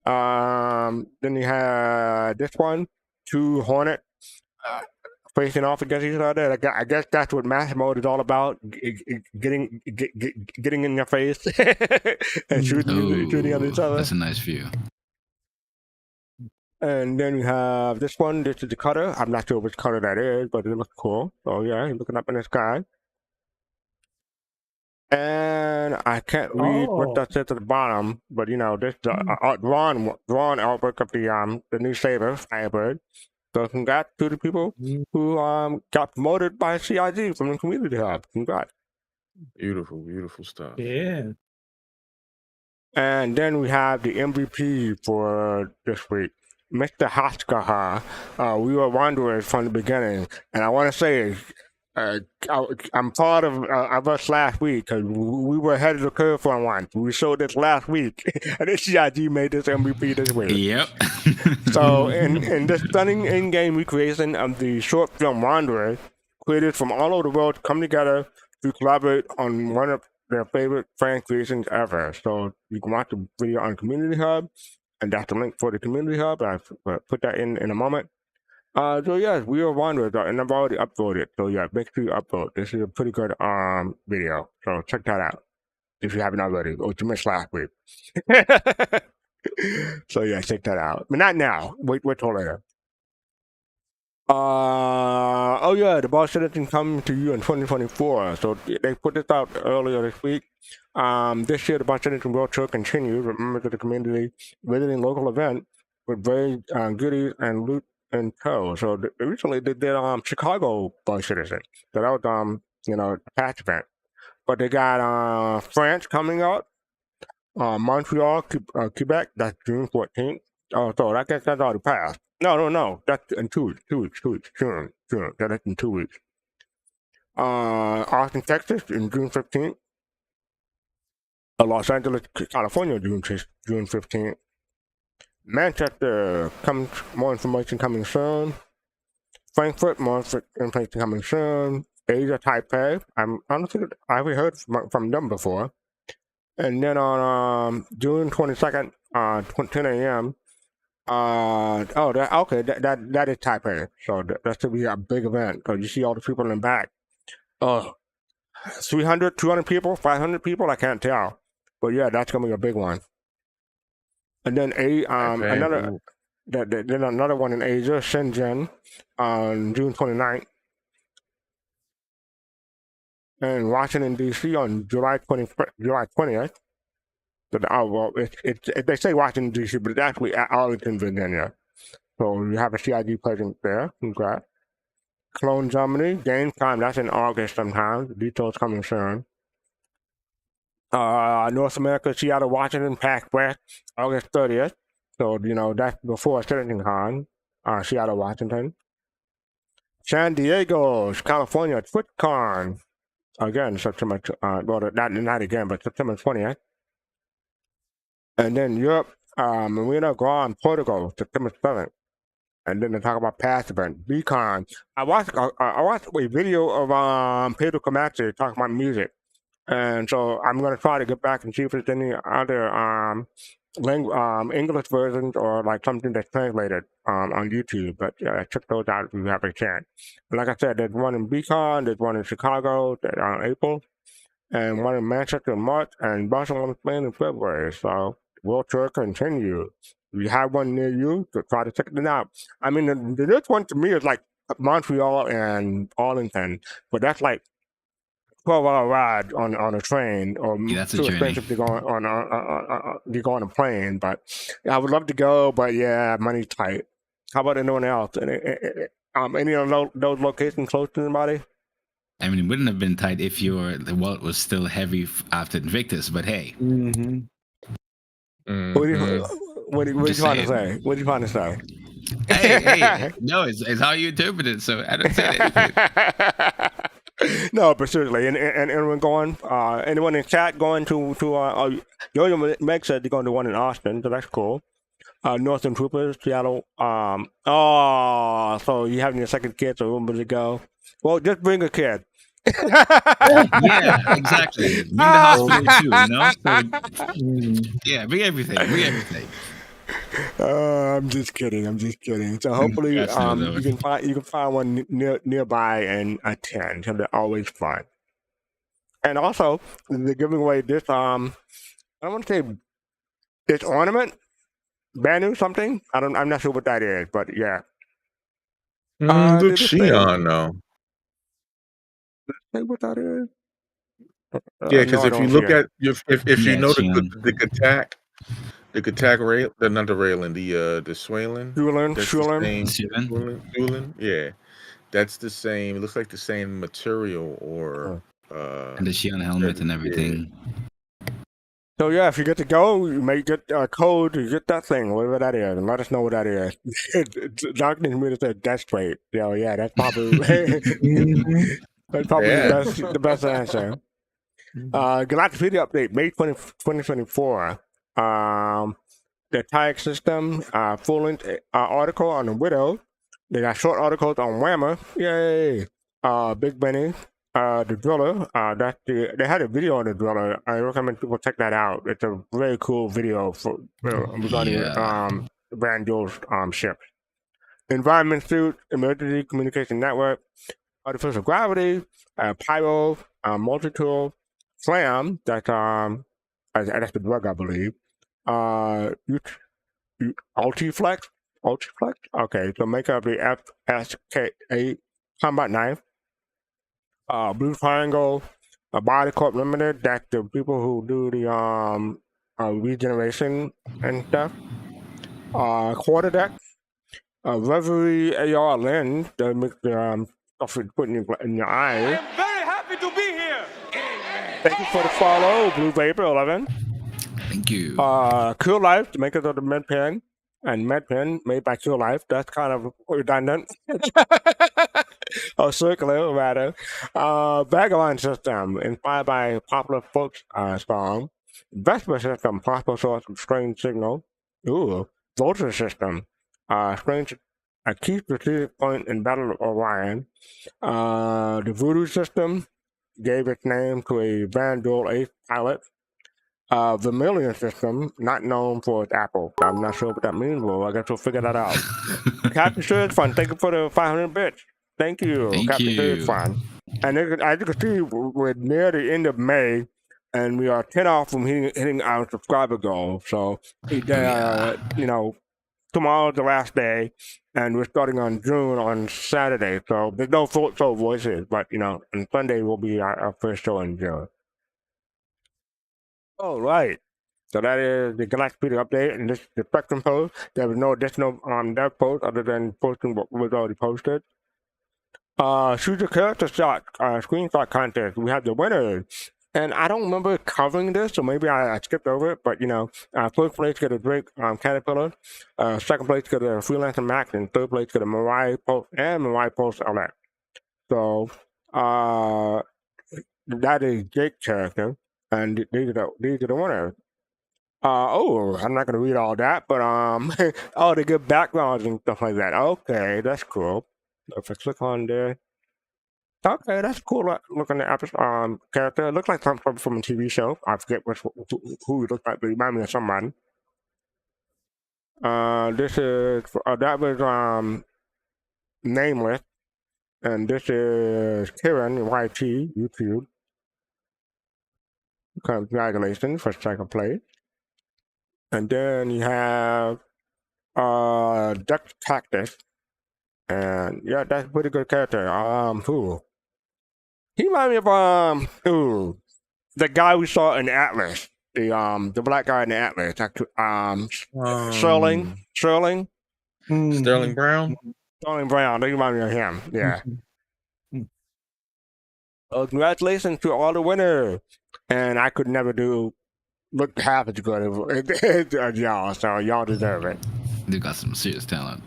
Then you have this one, 2 Hornet facing off against each other. I guess that's what mass mode is all about: getting in your face and shooting at each other. That's a nice view. And then we have this one. This is the cutter. I'm not sure which cutter that is, but it looks cool. So yeah, he's looking up in the sky. And I can't read what that says at the bottom, but this drawn artwork of the new saber, Firebird. So congrats to the people who got promoted by CIG from the community hub. Congrats. Beautiful, beautiful stuff. Yeah. And then we have the MVP for this week, Mr. Haskahar. We were wanderers from the beginning, and I want to say I'm part of us last week because we were ahead of the curve for once. We showed this last week, and then CIG made this MVP this week. Yep. So, in this stunning in-game recreation of the short film Wanderer, creators from all over the world come together to collaborate on one of their favorite fan creations ever. So, you can watch the video on Community Hub, and that's the link for the Community Hub. I'll put that in a moment. So yes, we are Wanderers, and I've already uploaded. So yeah, make sure you upload. This is a pretty good video. So check that out if you haven't already, or you missed last week. So yeah, check that out. But not now. Wait till later. Oh yeah, the boss edition coming to you in 2024. So they put this out earlier this week. This year the boss edition world tour continues. Remember to the community visiting local event with very goodies and loot in tow. So recently they did Chicago boss citizen. So that was a patch event. But they got France coming up, Montreal, Quebec. That's June 14th. Oh, so I guess that's already passed. No. That's in 2 weeks. 2 weeks. June. That's in 2 weeks. Austin, Texas, in June 15th. Los Angeles, California, June 15th. Manchester, more information coming soon. Frankfurt, more information coming soon. Asia, Taipei, I haven't heard from them before. And then on June 22nd, 10 a.m. That is Taipei. So that should be a big event because you see all the people in the back. 300, 200 people, 500 people, I can't tell. But yeah, that's gonna be a big one. And then another one in Asia, Shenzhen, on June 29th. And Washington, D.C. on July 20th. So, they say Washington, D.C., but it's actually at Arlington, Virginia. So you have a CIG presence there. Congrats. Cologne, Germany. Game time, that's in August sometime. Details coming soon. North America, Seattle, Washington, Pac West, August 30th. So, that's before CitizenCon, Seattle, Washington. San Diego, California, TwitchCon. Again, September, not again, but September 20th. And then Europe, Marina Grand, Portugal, September 7th. And then they talk about past event, Beacon. I watched a video of Pedro Camacho talking about music. And so I'm going to try to get back and see if there's any other English versions or like something that's translated on YouTube. But yeah, check those out if you have a chance. And like I said, there's one in Beacon, there's one in Chicago April, and one in Manchester in March, and Barcelona, Spain in February. So world tour continue. If you have one near you, so try to check it out. I mean, the next one to me is like Montreal and Arlington, but that's like 12-hour ride on a train, or that's too expensive to go on a plane. But I would love to go, but yeah, money's tight. How about anyone else? Any of those locations close to anybody? I mean, it wouldn't have been tight if the wallet was still heavy after Invictus, but hey. Mm-hmm. What are you trying to say? What are you trying to say? Hey, no, it's how you interpret it, so I don't say anything. No, but seriously, and anyone going? Anyone in chat going to Yo-Yo Meg said they're going to one in Austin, so that's cool. Northern Troopers, Seattle. So you having your second kid, so when to go? Well, just bring a kid. Yeah, exactly. Bring the hospital too, So, yeah, bring everything. I'm just kidding. So hopefully, you can find one nearby and attend. So they're always fun. And also, they're giving away this. I want to say this ornament, Banu something. I'm not sure what that is, but yeah. Looks Shion though. Say what that is. Yeah, because no, if you look at if you know Shion. the Katak rail, not the railing, the Swalen. Shulen. Yeah, that's the same. It looks like the same material, or and the Shion helmet and everything. So yeah, if you get to go, you may get a code to get that thing, whatever that is, and let us know what that is. Darkness Meter said Death Plate. Yeah, that's probably That's probably Yeah. the best answer. Galactapedia update, May 20, 2024. The TIAC system, full-length article on the Widow. They got short articles on Whammer. Yay! Big Benny, the Driller. They had a video on the Driller. I recommend people check that out. It's a very cool video for regarding Yeah. Van Duel's ship. Environment suit, emergency communication network, artificial gravity, pyro, multi-tool, slam. That's the drug, I believe. Ultiflex. Ultiflex. Okay, so make up the FSK8 combat knife. Blue Triangle, Body Corp Limited. That's the people who do the regeneration and stuff. Quarterdeck. Reverie AR lens that makes the stuff you put in your eyes. I am very happy to be here. Thank you for the follow, Blue Vapor 11. Thank you. Cool Life, the makers of the med pen, and med pen made by Cool Life. That's kind of redundant. Or circular, rather. Vagabond system, inspired by popular folk song. Vesper system, possible source of strange signal. Ooh, Vulture system, strange, a key strategic point in Battle of Orion. The Voodoo system gave its name to a Van Duel Ace pilot. Vermilion system, not known for its apple. I'm not sure what that means, but I guess we'll figure that out. Captain Surge Fun, thank you for the 500 bits. Thank you, Thank Captain Surge you. Fun. And as you can see, we're near the end of May, and we are 10 off from hitting our subscriber goal. So, tomorrow's the last day, and we're starting on June on Saturday. So there's no soul voices, but on Sunday will be our first show in June. All right. So that is the Galactapedia update, and this is the Spectrum post. There was no additional dev post other than posting what was already posted. Choose your character shot screenshot contest. We have the winners. And I don't remember covering this, so maybe I skipped over it. But first place get a Drake Caterpillar, second place get a Freelancer Max, and third place get a Mariah Pulse and Mariah Pulse LX. So that is Jake's character, and these are the winners. I'm not gonna read all that, but they give backgrounds and stuff like that. Okay, that's cool. If I click on there. Okay, that's cool looking at character. It looks like something from a TV show. I forget who he looks like, but he reminds me of someone. This is that was Nameless, and this is Kieran YT YouTube. Congratulations for second place. And then you have Duck Cactus, and yeah, that's a pretty good character. Who? He reminds me of the guy we saw in Atlas, the black guy in the Atlas. Sterling. Sterling Brown. Sterling Brown. They remind me of him. Yeah. Congratulations to all the winners. And I could never look half as good as y'all, so y'all deserve it. They got some serious talent.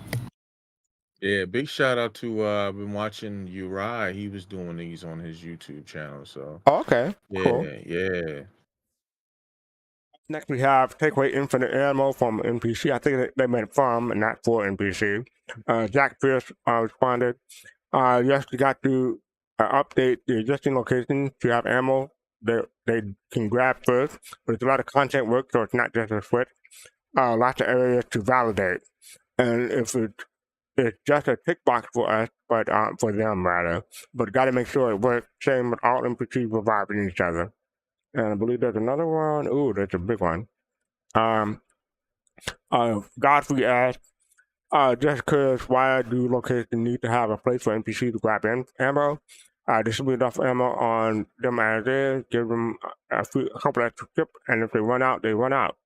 Yeah, big shout out to I've been watching Uri. He was doing these on his YouTube channel. So okay, yeah, cool. Yeah. Next we have Take Away Infinite Ammo from NPC. I think they meant from and not for NPC. Jack Pierce responded, yes, you got to update the existing locations to have ammo they can grab first, but it's a lot of content work, so it's not just a switch. Lots of areas to validate. And if it's just a tick box for us, but for them rather. But got to make sure it works. Same with all NPCs reviving each other. And I believe there's another one. Ooh, that's a big one. Godfrey asked, just because why do locations need to have a place for NPCs to grab ammo? Distribute enough ammo on them as is, give them a couple extra chips, and if they run out, they run out.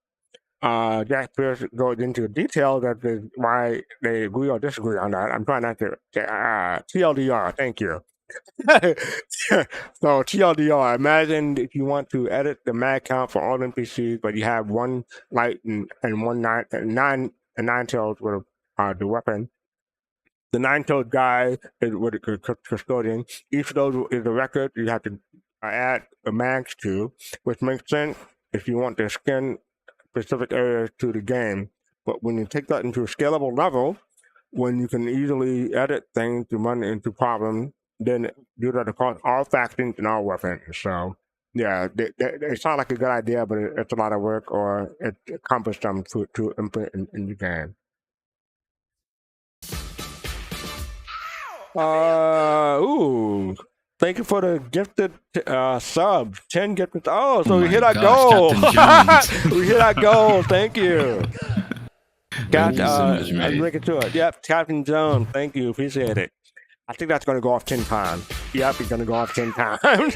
Jack Pierce goes into detail that is why they agree or disagree on that. I'm trying not to TLDR, thank you. So TLDR, imagine if you want to edit the mag count for all NPCs, but you have one light and one nine tails with the weapon. The nine-toed guy is what a custodian. Each of those is a record you have to add a mags to, which makes sense if you want to skin specific areas to the game. But when you take that into a scalable level, when you can easily edit things to run into problems, then do that across all factions and all weapons. So, yeah, it sounds like a good idea, but it's a lot of work, or it's cumbersome to implement in the game. Ooh. Thank you for the gifted sub. 10 gifted. Oh, so we hit our goal. We hit our goal. Thank you. Thank you so much, I'm mate. looking to it. Yep, Captain Jones. Thank you. Appreciate it. I think that's going to go off 10 times. Yep, it's going to go off 10 times.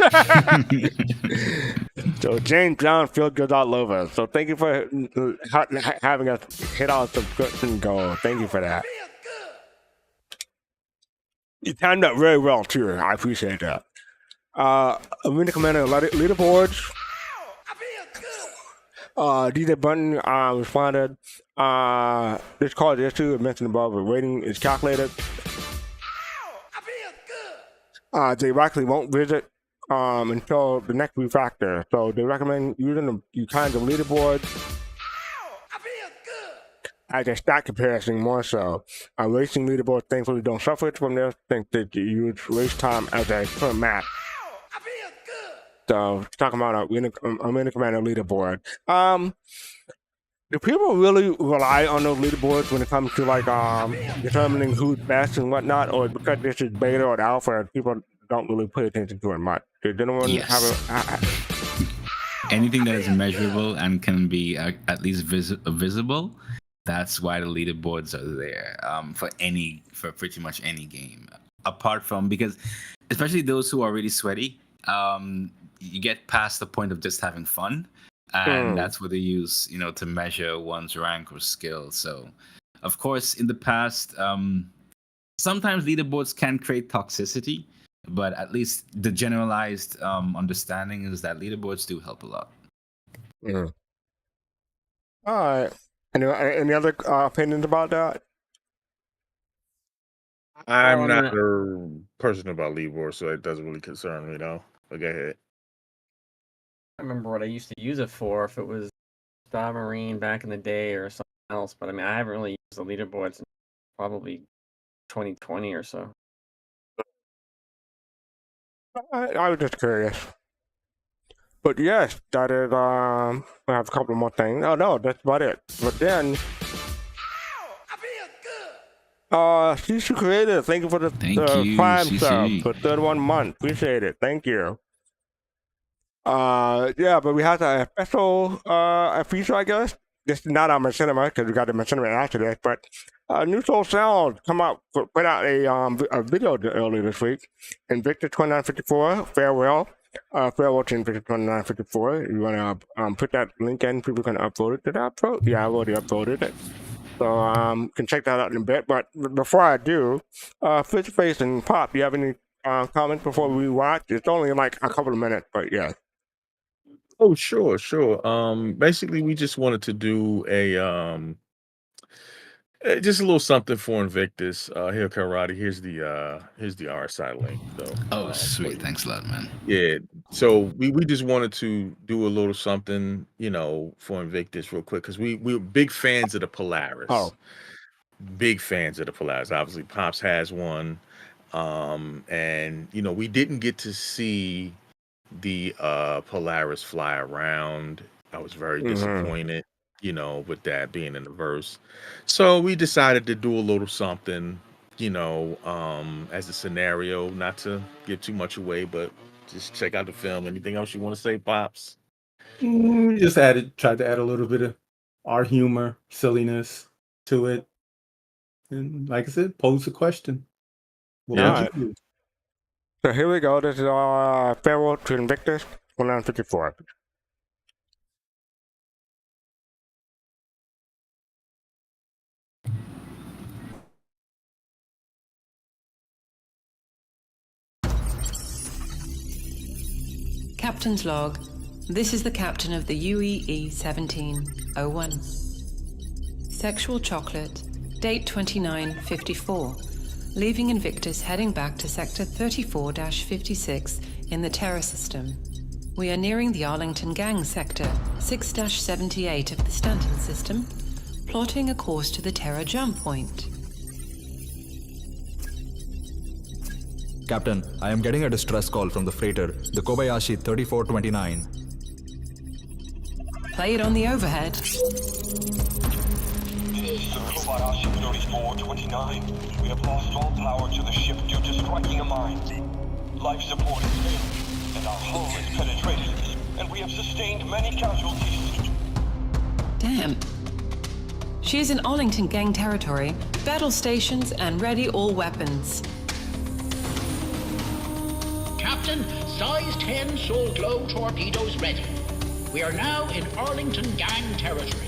So James Brown feels good all over. So thank you for having us hit our subscription goal. Thank you for that. You timed that very well too. I appreciate that. Arena Commander leaderboards. DJ Button responded. This card issue I mentioned above, the rating is calculated. They likely won't visit until the next refactor. So they recommend using the kinds of leaderboards as a stat comparison more so. Racing leaderboards thankfully don't suffer from this, since they use race time as a per map. So talking about a Arena Commander leaderboard. Do people really rely on those leaderboards when it comes to like determining who's best and whatnot, or because this is beta or alpha, people don't really pay attention to it much? Does anyone have anything that is measurable and can be at least visible? That's why the leaderboards are there for pretty much any game. Apart from, because especially those who are really sweaty, you get past the point of just having fun. And that's what they use, to measure one's rank or skill. So, of course, in the past, sometimes leaderboards can create toxicity, but at least the generalized understanding is that leaderboards do help a lot. All right. Any other opinions about that? I'm not a person about leaderboards, so it doesn't really concern me, though. But go ahead. I remember what I used to use it for, if it was Star Marine back in the day or something else. But I mean, I haven't really used the leaderboards in probably 2020 or so. I was just curious. But yes, that is, I have a couple more things. Oh no, that's about it. But then, CC Creator, thank you for the Prime sub for 31 months. Appreciate it. Thank you. Yeah, but we have a special feature, I guess. This is not on Machinima, because we got the Machinima after this, but New Soul Sound put out a video earlier this week. Invictus 2954, farewell. Farewell to Invictus 2954. You want to put that link in, people can upload it. Did I upload? Yeah, I already uploaded it. So can check that out in a bit. But before I do, Fish Face and Pop, do you have any comments before we watch? It's only like a couple of minutes, but yeah. Oh, sure. Basically, we just wanted to do just a little something for Invictus. Here, Kalrati. Here's the RSI link. So, sweet. Thanks a lot, man. Yeah. So we just wanted to do a little something, for Invictus real quick, because we're big fans of the Polaris. Oh. Big fans of the Polaris. Obviously, Pops has one. And we didn't get to see the Polaris fly around. I was very disappointed, with that being in the verse. So we decided to do a little something, as a scenario, not to give too much away, but just check out the film. Anything else you want to say, Pops? Just tried to add a little bit of our humor, silliness to it. And like I said, pose a question. Yeah. So here we go. This is our farewell to Invictus 2954. Captain's log. This is the captain of the UEE 1701. Sexual chocolate. Date 2954. leaving Invictus heading back to Sector 34-56 in the Terra system. We are nearing the Arlington Gang Sector 6-78 of the Stanton system, plotting a course to the Terra jump point. Captain, I am getting a distress call from the freighter, the Kobayashi 3429. Play it on the overhead. This is the Kobayashi 3429. We have lost all power to the ship due to striking a mine. Life support is failing, and our hull is penetrated, and we have sustained many casualties. Damn. She is in Arlington Gang territory, battle stations, and ready all weapons. Captain, size 10 Soul Glow torpedoes ready. We are now in Arlington Gang territory.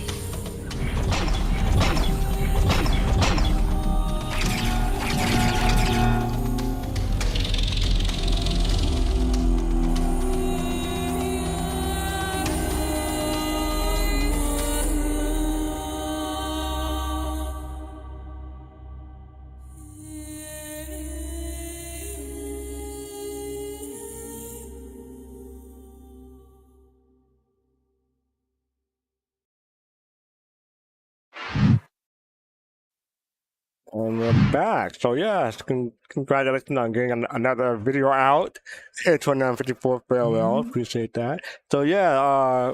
And we're back. So yes, congratulations on getting another video out. It's 154 farewell. Appreciate that. So yeah,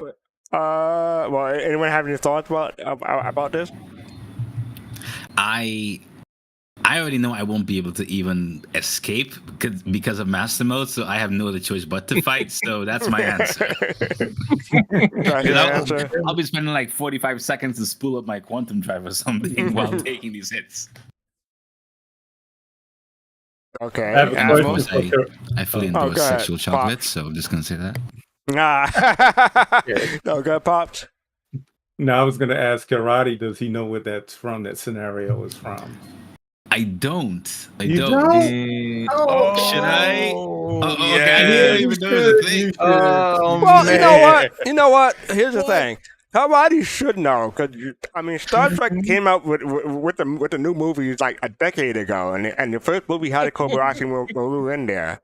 well, anyone have any thoughts about this? I already know I won't be able to even escape because of master mode, so I have no other choice but to fight. So that's my answer. I'll be spending like 45 seconds to spool up my quantum drive or something while taking these hits. Okay. And of course, I fully endorse sexual chocolate, so I'm just gonna say that. No, go Pops. No, I was going to ask Kalrati, does he know where that's from, that scenario is from? I don't. You don't. Oh, should I? Okay. I didn't even know it was a thing. Well, man. You know what? Here's the thing. Kalrati should know, because I mean, Star Trek came out with the new movies like a decade ago, and the first movie had a Kobayashi Maru in there.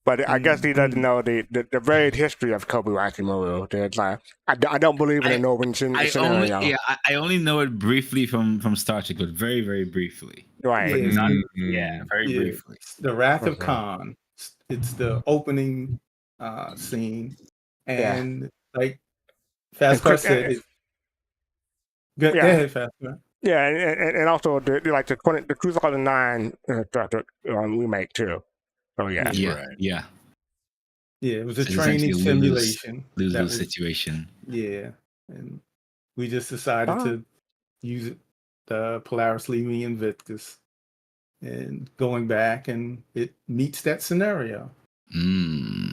But I guess he doesn't know the varied history of Kobayashi Maru. It's like I don't believe in an open scenario. I only know it briefly from Star Trek, but very, very briefly. Right. Very briefly. The Wrath of Khan. It's the opening scene, and like fastcart said. Go ahead, fastcart. Yeah, and also the 2009 remake too. Oh yeah, yeah. It was a training simulation. Lose situation. Yeah, and we just decided to use it, the Polaris leaving Invictus, and going back, and it meets that scenario. I'm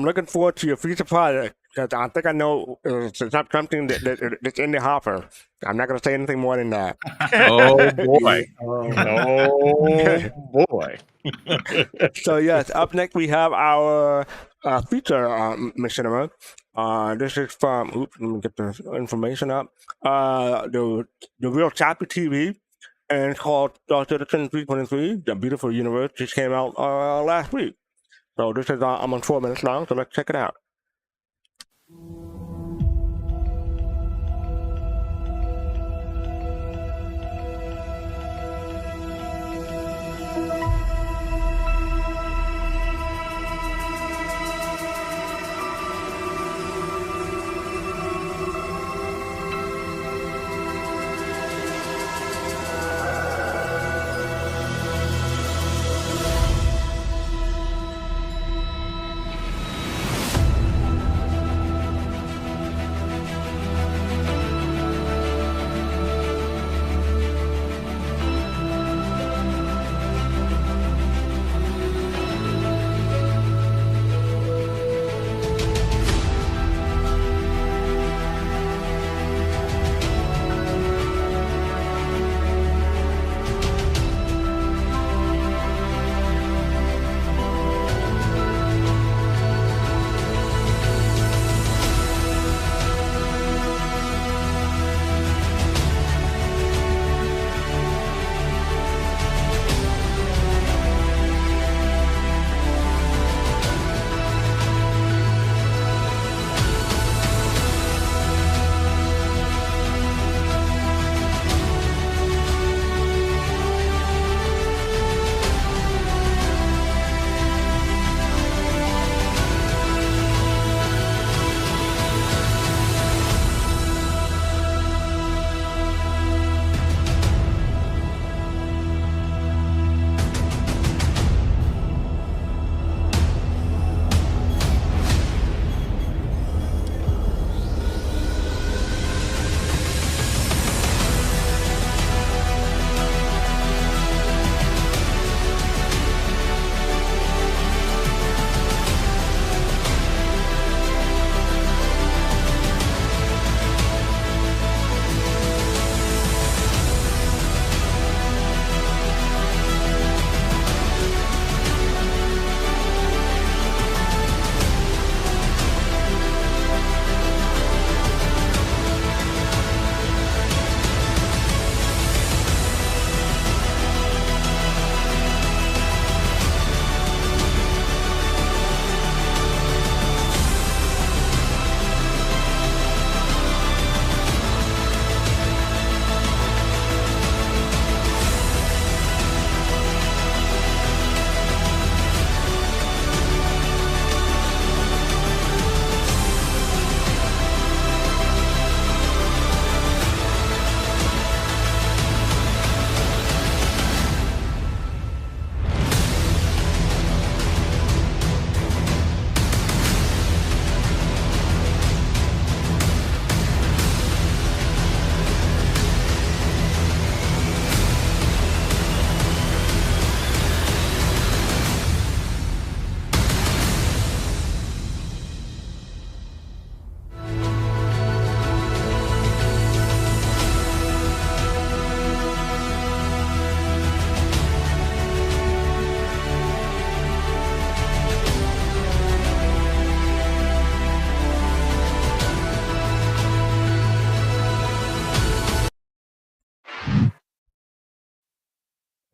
looking forward to your future project. Because I think I know it's not something that's in the hopper. I'm not going to say anything more than that. Oh, boy. Oh, boy. So, yes, up next we have our feature Machinima. This is from, let me get the information up. The Real Choppy TV. And it's called Star Citizen 323, The Beautiful Universe. Just came out last week. So, this is almost 4 minutes long, so let's check it out.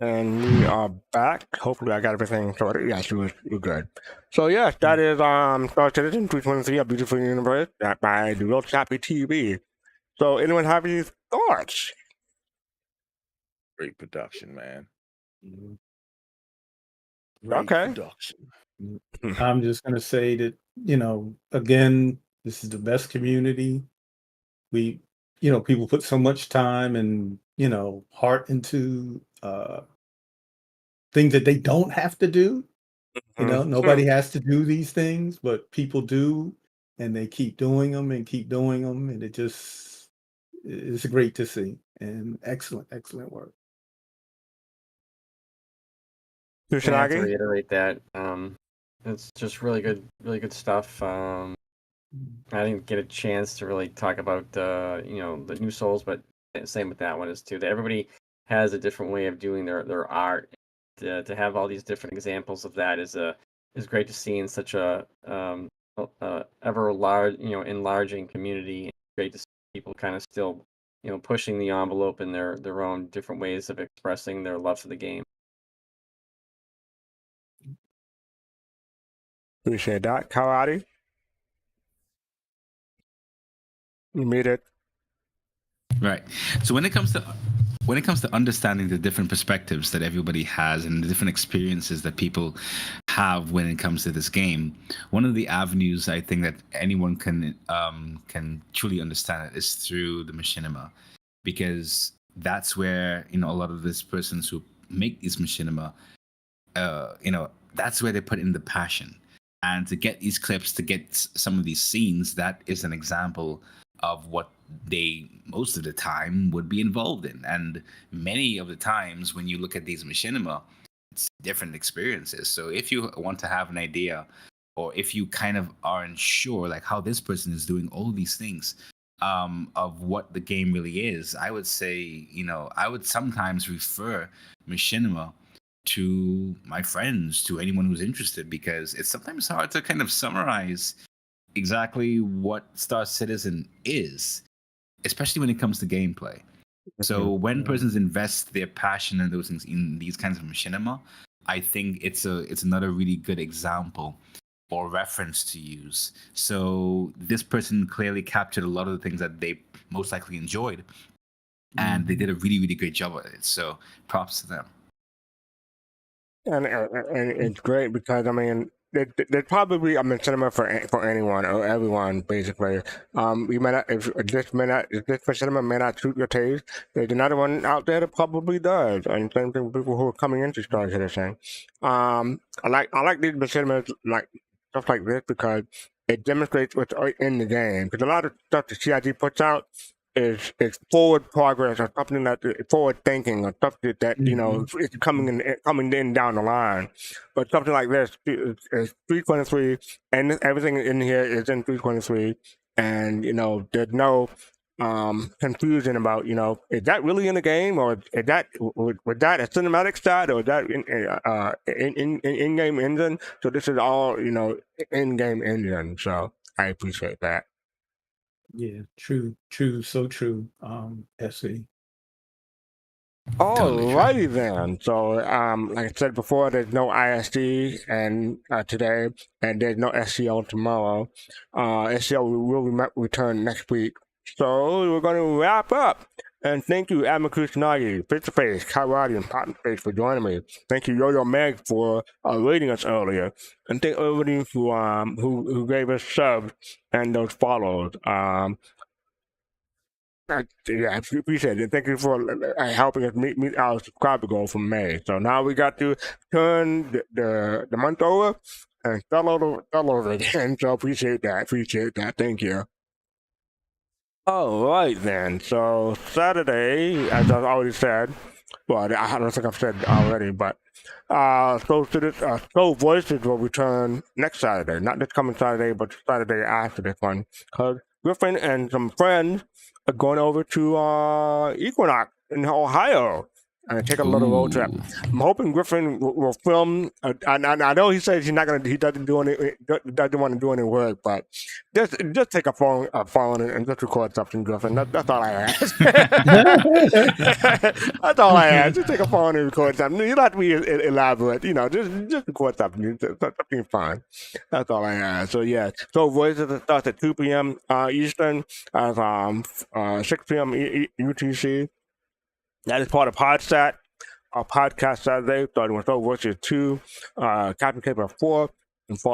And we are back. Hopefully I got everything sorted. Yes, we're good. So yes, that is Star Citizen 323, A Beautiful Universe, that by the Real Choppy TV. So anyone have any thoughts? Great production, man. Okay. Production. I'm just going to say that, again, this is the best community. We, people put so much time and, heart into things that they don't have to do. Nobody has to do these things, but people do, and they keep doing them and keep doing them. And it just is great to see, and excellent work. I have to reiterate that. It's just really good stuff. I didn't get a chance to really talk about the new Souls, but same with that one is too. That everybody has a different way of doing their art. To have all these different examples of that is great to see in such a ever large enlarging community. It's great to see people kind of still pushing the envelope in their own different ways of expressing their love for the game. Appreciate that. Kalrati? You made it. Right. So when it comes to understanding the different perspectives that everybody has and the different experiences that people have when it comes to this game, one of the avenues I think that anyone can truly understand it is through the machinima, because that's where a lot of these persons who make these machinima, that's where they put in the passion. And to get these clips, to get some of these scenes, that is an example of what they most of the time would be involved in. And many of the times when you look at these machinima, it's different experiences. So if you want to have an idea, or if you kind of aren't sure like how this person is doing all these things, of what the game really is, I would say, I would sometimes refer machinima to my friends, to anyone who's interested, because it's sometimes hard to kind of summarize exactly what Star Citizen is, especially when it comes to gameplay. So when persons invest their passion and those things in these kinds of machinima, I think it's another really good example or reference to use. So this person clearly captured a lot of the things that they most likely enjoyed, and they did a really, really great job at it. So props to them. And it's great because there's probably a machinima for anyone or everyone basically. You may not, if this machinima may not suit your taste, there's another one out there that probably does. And same thing with people who are coming into Star Citizen. I like these machinimas, like stuff like this, because it demonstrates what's in the game. Because a lot of stuff the CIG puts out is forward progress, or something that forward thinking, or stuff that it's coming in down the line. But something like this is 323, and everything in here is in 323, and there's no confusion about is that really in the game, or is that was that a cinematic side, or is that in game engine? So this is all in game engine. So I appreciate that. Yeah, true, so true. SE. Alrighty then. So, like I said before, there's no ISD and today, and there's no SCL tomorrow. SCL will return next week. So we're going to wrap up. And thank you, Admiral Kusanagi, Face to Face, Kalrati, and Partner Face for joining me. Thank you, Yo-Yo Meg, for rating us earlier. And thank everybody who gave us subs and those follows. I appreciate it. Thank you for helping us meet our subscriber goal from May. So now we got to turn the month over and start over again. So appreciate that. Thank you. All right then. So Saturday, as I've already said, well, I don't think I've said already, but Soul Voices will return next Saturday, not this coming Saturday, but Saturday after this one, because Griffin and some friends are going over to Equinox in Ohio, and take a little road trip. I'm hoping Griffin will film. I know he says he doesn't want to do any work, but just take a phone and just record something, Griffin. That's all I ask. That's all I ask. Just take a phone and record something. You don't have to be elaborate. Just record something. Something fun. That's all I ask. So yeah. So voices starts at 2 p.m. Eastern, as 6 p.m. UTC. That is part of PodSat, our podcast Saturday, starting with Voices 2, Captain Caper 4,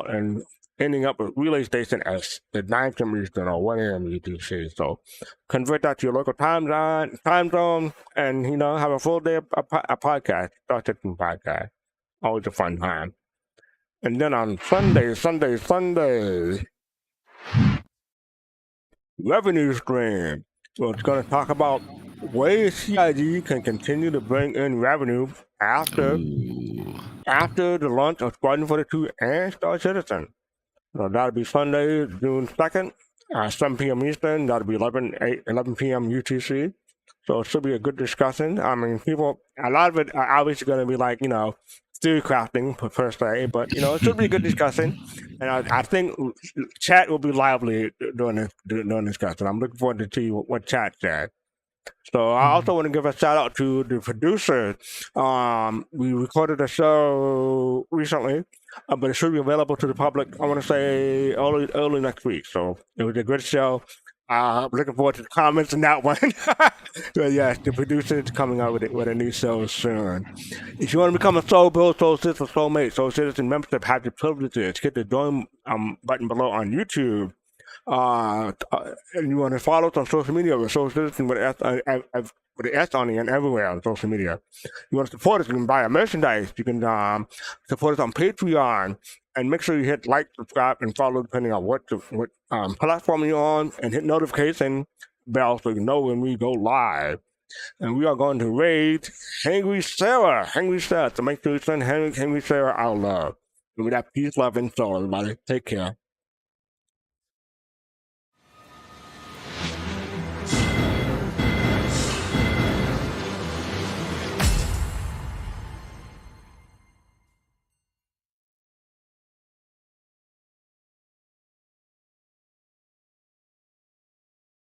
and ending up with Relay Station at 9 p.m. Eastern or 1 a.m. UTC. So convert that to your local time zone, and have a full day of a podcast, Star Citizen podcast. Always a fun time. And then on Sunday, revenue stream. So it's going to talk about ways CIG can continue to bring in revenue after the launch of Squadron 42 and Star Citizen. So that'll be Sunday, June 2nd, 7 p.m. Eastern. That'll be 11 p.m. UTC. So it should be a good discussion. I mean, a lot of it are obviously going to be like, theory crafting per se, but it should be a good discussion. And I think chat will be lively during this discussion. I'm looking forward to see what chat said. So I also want to give a shout out to the producer. We recorded a show recently, but it should be available to the public, I want to say early next week. So it was a good show. Looking forward to the comments on that one. So yes, the producer is coming out with a new show soon. If you want to become a Soul Build, Soul Citizen, Soulmate, Soul Citizen membership, have the privileges. Hit the join button below on YouTube. And you want to follow us on social media with Soul Citizen with an S on the end everywhere on social media. You want to support us, you can buy our merchandise. You can support us on Patreon. And make sure you hit like, subscribe, and follow depending on what platform you're on, and hit notification bell so you know when we go live. And we are going to raid Hangry Sarah. So make sure you send Hangry Sarah our love. Give me that peace, love, and soul, everybody. Take care.